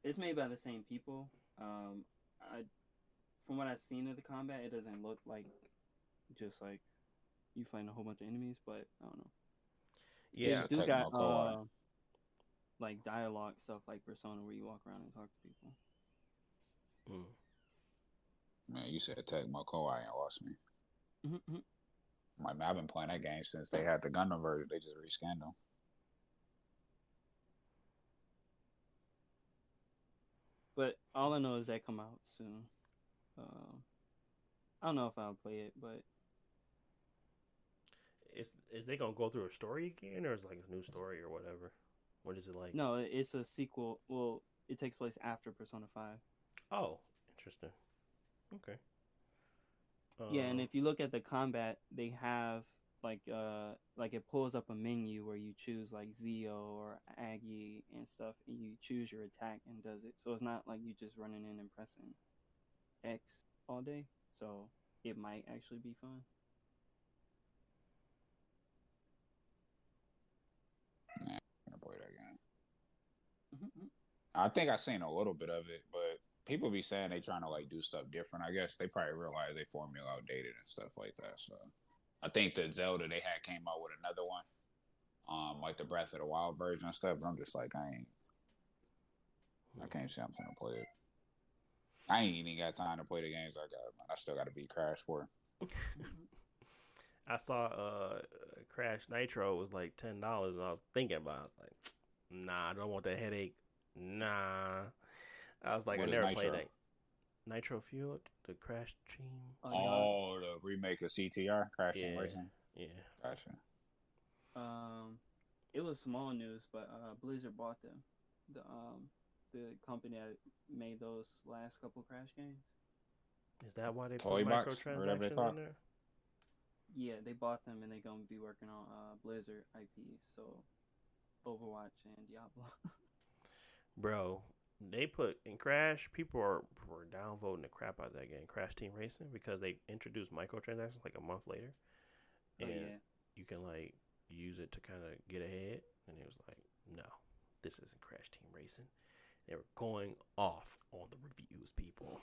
Speaker 3: It's made by the same people. I from what I've seen of the combat, it doesn't look like just like you find a whole bunch of enemies, but I don't know.
Speaker 2: it's
Speaker 1: Yeah.
Speaker 3: It
Speaker 2: a
Speaker 3: do got
Speaker 2: Tecmo Koei.
Speaker 3: like dialogue stuff like Persona where you walk around and talk to people.
Speaker 1: Mm.
Speaker 2: Man, you said Tecmo Koei and lost me.
Speaker 3: Mm-hmm.
Speaker 2: Like, man, I've been playing that game since they had the Gundam version. They just rescanned them.
Speaker 3: But all I know is that come out soon. I don't know if I'll play it, but
Speaker 1: Is they gonna go through a story again, or is it like a new story or whatever? What is it like?
Speaker 3: no, it's a sequel. Well, it takes place after Persona 5.
Speaker 1: Oh, interesting. Okay.
Speaker 3: Yeah, and
Speaker 1: Uh,
Speaker 3: if you look at the combat, they have like it pulls up a menu where you choose like Zio or Aggie and stuff, and you choose your attack and does it. So it's not like you just running in and pressing X all day. So it might actually be fun.
Speaker 2: Nah, I'm gonna play that game.
Speaker 3: Mm-hmm.
Speaker 2: I think I seen a little bit of it, but people be saying they trying to like do stuff different. I guess they probably realize they formula outdated and stuff like that. So I think the Zelda they had came out with another one, like the Breath of the Wild version and stuff. But I'm just like, I can't say I'm gonna play it. I ain't even got time to play the games I got, man. I still got to beat Crash 4.
Speaker 3: Mm-hmm.
Speaker 1: I saw Crash Nitro was like $10, and I was thinking about. It. I was like, nah, I don't want that headache. Nah. I was like, I
Speaker 2: What is
Speaker 1: never played
Speaker 2: Nitro?
Speaker 1: that Nitro Fuel, the Crash team.
Speaker 3: Oh, you know,
Speaker 2: Oh, the remake of CTR, Crash Team
Speaker 1: Yeah,
Speaker 2: Racing.
Speaker 1: yeah.
Speaker 2: Gotcha.
Speaker 3: it was small news, but Blizzard bought them. The company that made those last couple Crash games.
Speaker 1: Is that why they put
Speaker 2: Toy Box, or whatever they
Speaker 1: microtransactions
Speaker 2: call
Speaker 1: in
Speaker 2: it.
Speaker 1: there?
Speaker 3: Yeah, they bought them and they're gonna be working on Blizzard IPs, so Overwatch and Diablo.
Speaker 1: Bro, they put in Crash. People were downvoting the crap out of that game, Crash Team Racing, because they introduced microtransactions like a month later,
Speaker 3: Oh
Speaker 1: and
Speaker 3: yeah.
Speaker 1: you can like use it to kind of get ahead. And it was like, no, this isn't Crash Team Racing. They were going off on the reviews, people.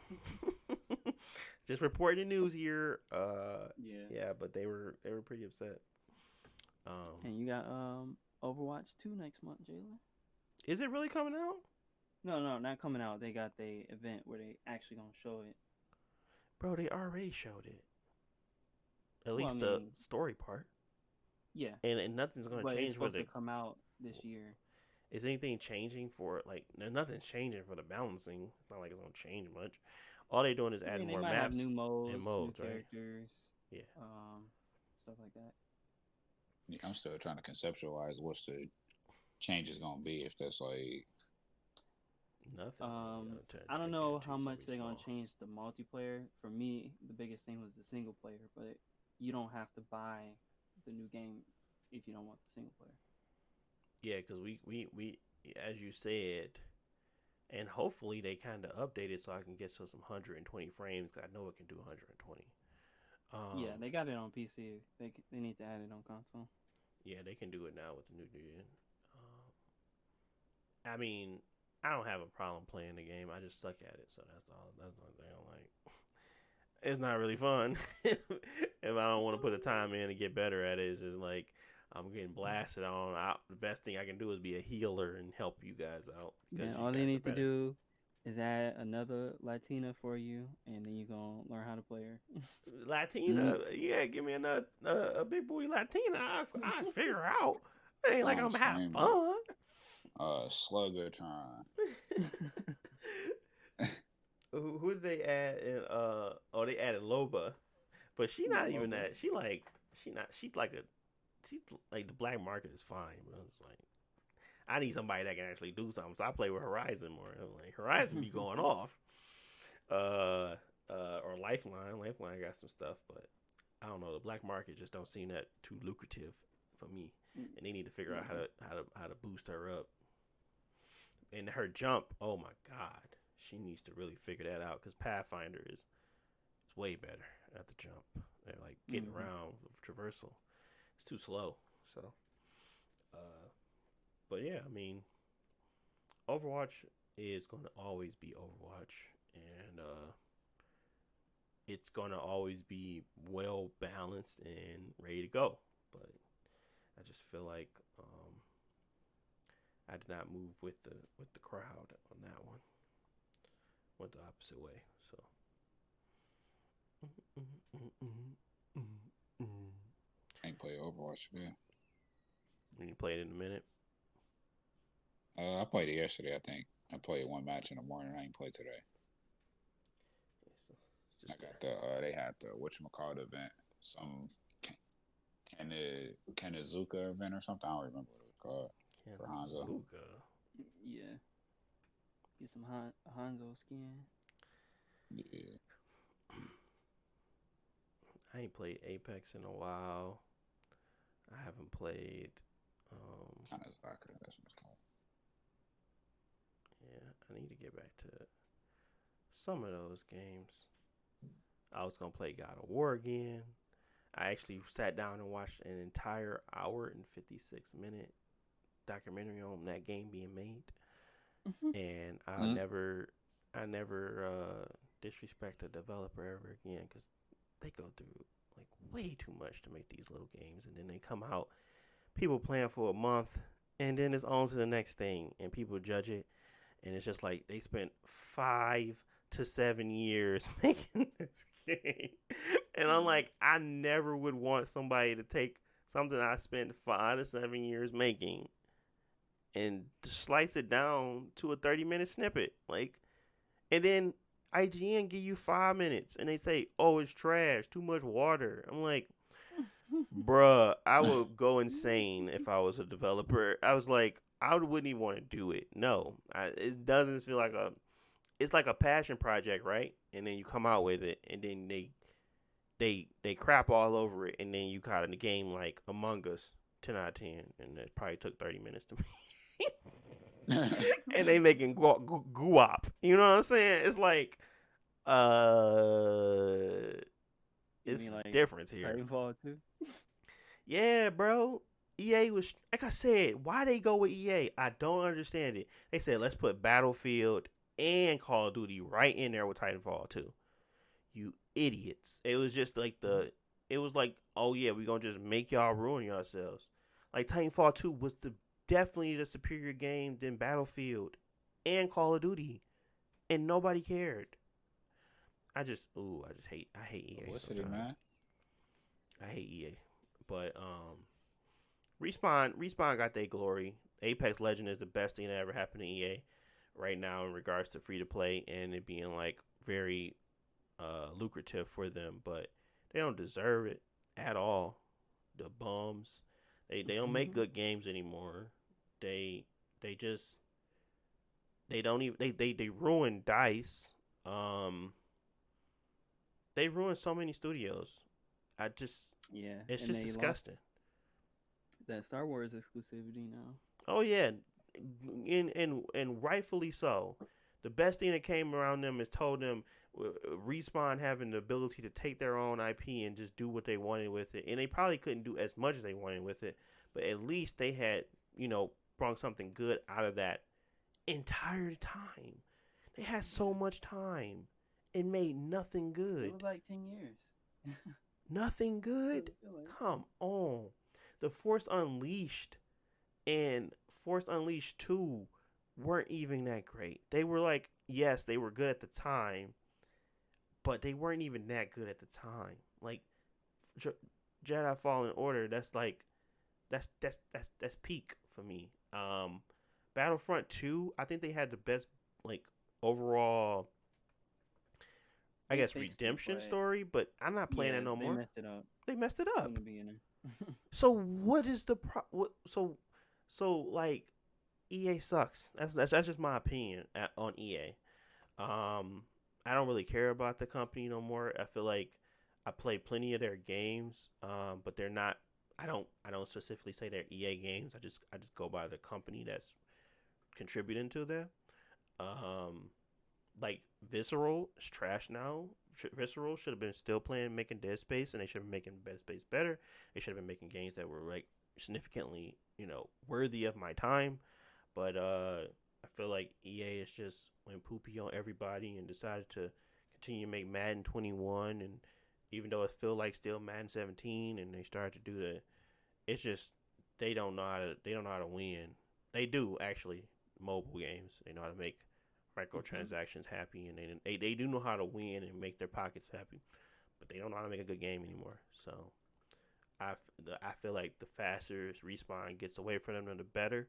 Speaker 1: Just reporting the news here.
Speaker 3: Yeah.
Speaker 1: Yeah, but they were pretty upset.
Speaker 3: And you got Overwatch 2 next month, Jalen.
Speaker 1: Is it really coming out?
Speaker 3: No, not coming out. They got the event where they actually gonna show it.
Speaker 1: Bro, they already showed it. At
Speaker 3: Well,
Speaker 1: least
Speaker 3: I
Speaker 1: the
Speaker 3: mean,
Speaker 1: story part.
Speaker 3: yeah,
Speaker 1: And nothing's gonna
Speaker 3: but it's
Speaker 1: change with
Speaker 3: supposed to
Speaker 1: it.
Speaker 3: come out this year.
Speaker 1: Is anything changing for like? Nothing's changing for the balancing. It's not like it's gonna change much. All they doing is
Speaker 3: I
Speaker 1: adding
Speaker 3: mean, they
Speaker 1: more
Speaker 3: might have
Speaker 1: maps
Speaker 3: new modes,
Speaker 1: and modes,
Speaker 3: new
Speaker 1: right?
Speaker 3: characters,
Speaker 1: Yeah.
Speaker 3: stuff like that.
Speaker 2: Yeah, I'm still trying to conceptualize what's the changes gonna be if that's like.
Speaker 1: Nothing.
Speaker 3: I don't know how much
Speaker 1: they're
Speaker 3: they're gonna change the multiplayer. For me, the biggest thing was the single player, but you don't have to buy the new game if you don't want the single player.
Speaker 1: Yeah, because we as you said, and hopefully they kind of update it so I can get to some 120 frames. Cause I know it can do 120.
Speaker 3: Yeah, they got it on PC. They need to add it on console.
Speaker 1: Yeah, they can do it now with the new gen. I mean, I don't have a problem playing the game. I just suck at it, so that's all. That's one thing I'm like. It's not really fun. If I don't want to put the time in to get better at it, it's just like I'm getting blasted on. The best thing I can do is be a healer and help you guys out.
Speaker 3: Man, all they need to do is add another Latina for you, and then you're gonna learn how to play her.
Speaker 1: Latina, yeah, give me another a big booty Latina. I figure out. It ain't like I'm having fun.
Speaker 2: Sluggertron.
Speaker 1: Who did they add? They added Loba, but she not even that. She's like the black market is fine, but it's like I need somebody that can actually do something. So I play with Horizon more. I'm like Horizon be going off. Or Lifeline. Lifeline got some stuff, but I don't know. The black market just don't seem that too lucrative for me, and they need to figure out how to boost her up. And her jump, oh my god, she needs to really figure that out because Pathfinder is way better at the jump. They're like getting around with traversal. It's too slow. So, but yeah, I mean, Overwatch is going to always be Overwatch, and it's going to always be well balanced and ready to go. But I just feel like I did not move with the crowd on that one. Went the opposite way. So.
Speaker 2: I ain't played Overwatch yet.
Speaker 1: You played it in a minute.
Speaker 2: I played it yesterday. I think I played one match in the morning. I ain't played today. I got they had the whatchamacallit event, some Kanazuka event or something. I don't remember what it was called. For Hanzo.
Speaker 3: Yeah. Get some Hanzo skin.
Speaker 2: Yeah.
Speaker 1: I ain't played Apex in a while. I haven't played
Speaker 2: Kanazaka, that's what it's called.
Speaker 1: Yeah, I need to get back to some of those games. I was gonna play God of War again. I actually sat down and watched an entire hour and 56-minute documentary on that game being made, and I never disrespect a developer ever again because they go through like way too much to make these little games, and then they come out, people playing for a month, and then it's on to the next thing, and people judge it, and it's just like they spent 5 to 7 years making this game, and I'm like, I never would want somebody to take something I spent 5 to 7 years making and slice it down to a 30-minute snippet, like, and then IGN give you 5 minutes and they say, oh, it's trash, too much water. I'm like, bruh, I would go insane if I was a developer. I was like, I wouldn't even want to do it. No, it doesn't feel like it's like a passion project, right? And then you come out with it, and then they crap all over it, and then you caught in the game like Among Us, 10 out of 10, and it probably took 30 minutes to make. and they making guap. You know what I'm saying? It's like,
Speaker 3: You
Speaker 1: it's
Speaker 3: mean like
Speaker 1: difference here.
Speaker 3: Titanfall 2?
Speaker 1: Yeah, bro. EA was, like I said, why they go with EA? I don't understand it. They said let's put Battlefield and Call of Duty right in there with Titanfall 2. You idiots. It was just like it was like, oh yeah, we gonna just make y'all ruin yourselves. Like Titanfall 2 was definitely the superior game than Battlefield and Call of Duty, and nobody cared. I just I hate EA
Speaker 2: Publicity,
Speaker 1: sometimes.
Speaker 2: man.
Speaker 1: I hate EA, but Respawn got their glory. Apex Legend is the best thing that ever happened to EA right now in regards to free to play and it being like very lucrative for them, but they don't deserve it at all. The bums, they don't make good games anymore. They just they don't even they ruin Dice. They ruin so many studios. I just
Speaker 3: Yeah,
Speaker 1: it's
Speaker 3: and
Speaker 1: just
Speaker 3: they
Speaker 1: disgusting.
Speaker 3: lost that Star Wars exclusivity now.
Speaker 1: Oh yeah, and rightfully so. The best thing that came around them is told them Respawn having the ability to take their own IP and just do what they wanted with it, and they probably couldn't do as much as they wanted with it, but at least they had brought something good out of that entire time. They had so much time and made nothing good.
Speaker 3: It was like 10 years.
Speaker 1: Nothing good. Come on. The Force Unleashed and Force Unleashed 2 weren't even that great. They were like, yes, they were good at the time, but they weren't even that good at the time. Like Jedi Fallen Order, that's like that's peak for me. Battlefront 2, I think they had the best like overall I guess redemption story, but I'm not playing that no more.
Speaker 3: They messed it up.
Speaker 1: They messed it up.
Speaker 3: From the beginning.
Speaker 1: So what is the so like EA sucks. That's just my opinion on EA. I don't really care about the company no more. I feel like I play plenty of their games, but they're not. I don't specifically say they're EA games. I just go by the company that's contributing to them. Like Visceral is trash now. Visceral should have been still making Dead Space, and they should have been making Dead Space better. They should have been making games that were like significantly, worthy of my time. But I feel like EA is just went poopy on everybody and decided to continue to make Madden 21, and even though it feel like still Madden 17, and they started to do it's just they don't know how to win. They do actually mobile games. They know how to make microtransactions happy, and they do know how to win and make their pockets happy, but they don't know how to make a good game anymore. So I feel like the faster Respawn gets away from them, the better.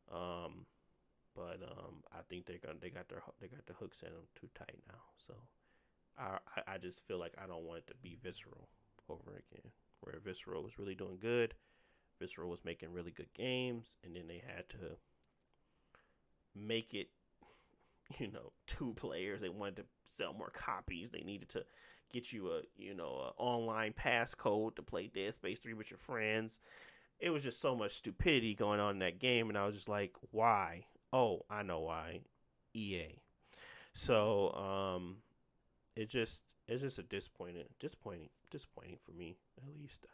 Speaker 1: But I think they got the hooks in them too tight now. So I just feel like I don't want it to be Visceral over again, where Visceral was really doing good. Visceral was making really good games, and then they had to make it 2 players. They wanted to sell more copies. They needed to get you a online passcode to play Dead Space 3 with your friends. It was just so much stupidity going on in that game, and I was just like, why? Oh, I know why. EA. So it's just a disappointing for me, at least.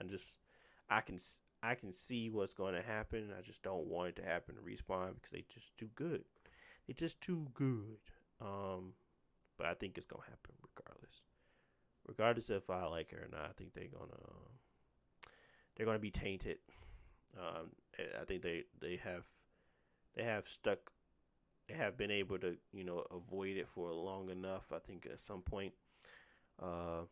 Speaker 1: I can see what's going to happen. I just don't want it to happen to Respawn because they just too good. It's just too good. But I think it's gonna happen regardless if I like it or not. I think they're gonna be tainted. I think they have been able to avoid it for long enough. I think at some point we're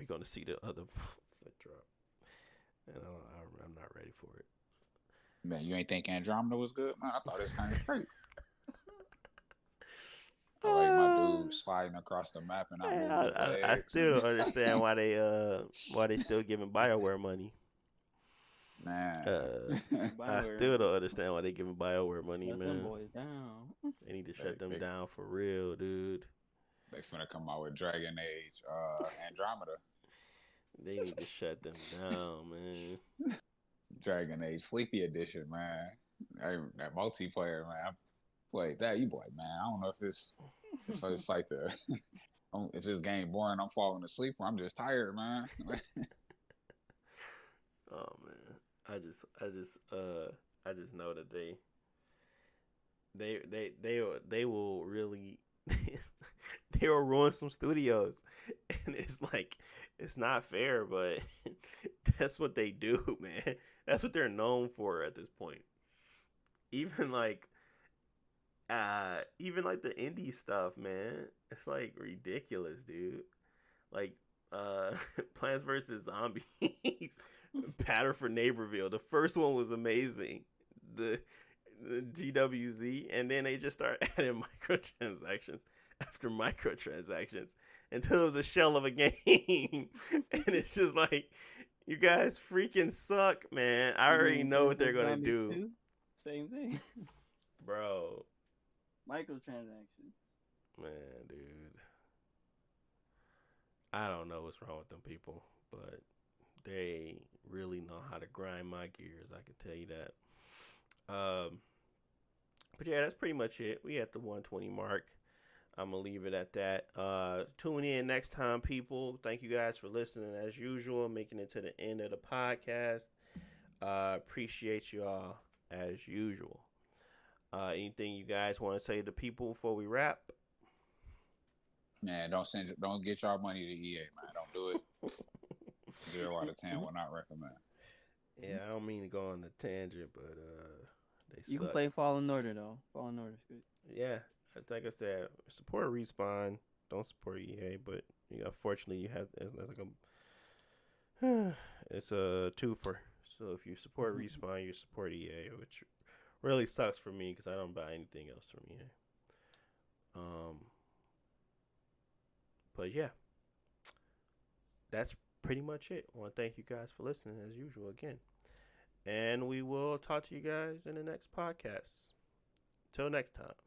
Speaker 1: gonna see the other foot drop, and I'm not ready for it.
Speaker 2: Man, you ain't think Andromeda was good? Man, I thought it was kind of straight. I like my dude sliding across the map and not moving his legs.
Speaker 1: I still don't understand why they still giving BioWare money.
Speaker 2: Man,
Speaker 1: I still don't understand why they giving BioWare money,
Speaker 3: shut
Speaker 1: man.
Speaker 3: Them boys down.
Speaker 1: They need to shut them down for real, dude.
Speaker 2: They finna come out with Dragon Age Andromeda.
Speaker 1: They need to shut them down, man.
Speaker 2: Dragon Age Sleepy Edition, man. That multiplayer, man. I played that. You be like, man, I don't know if it's like if this game boring, I'm falling asleep, or I'm just tired, man.
Speaker 1: Oh man, I just know that they will really they will ruin some studios, and it's like it's not fair, but that's what they do, man. That's what they're known for at this point. Even like even like the indie stuff, man, it's like ridiculous, dude. Like Plants vs Zombies, Batter for Neighborville. The first one was amazing. The GWZ, and then they just start adding microtransactions after microtransactions until it was a shell of a game. And it's just like, you guys freaking suck, man. I already know what they're gonna do.
Speaker 3: 2? Same thing.
Speaker 1: Bro.
Speaker 3: Microtransactions.
Speaker 1: Man, dude. I don't know what's wrong with them people, but they really know how to grind my gears. I can tell you that. But yeah, that's pretty much it. We at the 120 mark. I'm gonna leave it at that. Tune in next time, people. Thank you guys for listening as usual, making it to the end of the podcast. Appreciate you all as usual. Anything you guys want to say to people before we wrap?
Speaker 2: Man, don't get y'all money to EA, man. Don't do it. 0 out of 10 will not recommend.
Speaker 1: Yeah, I don't mean to go on the tangent, but
Speaker 3: you can play Fallen Order though. Fallen Order's good.
Speaker 1: Yeah, like I said, support Respawn. Don't support EA, but unfortunately, you have it's like it's a twofer. So if you support Respawn, you support EA, which really sucks for me because I don't buy anything else from EA. But yeah, that's pretty much it. I want to thank you guys for listening as usual again. And we will talk to you guys in the next podcast. Till next time.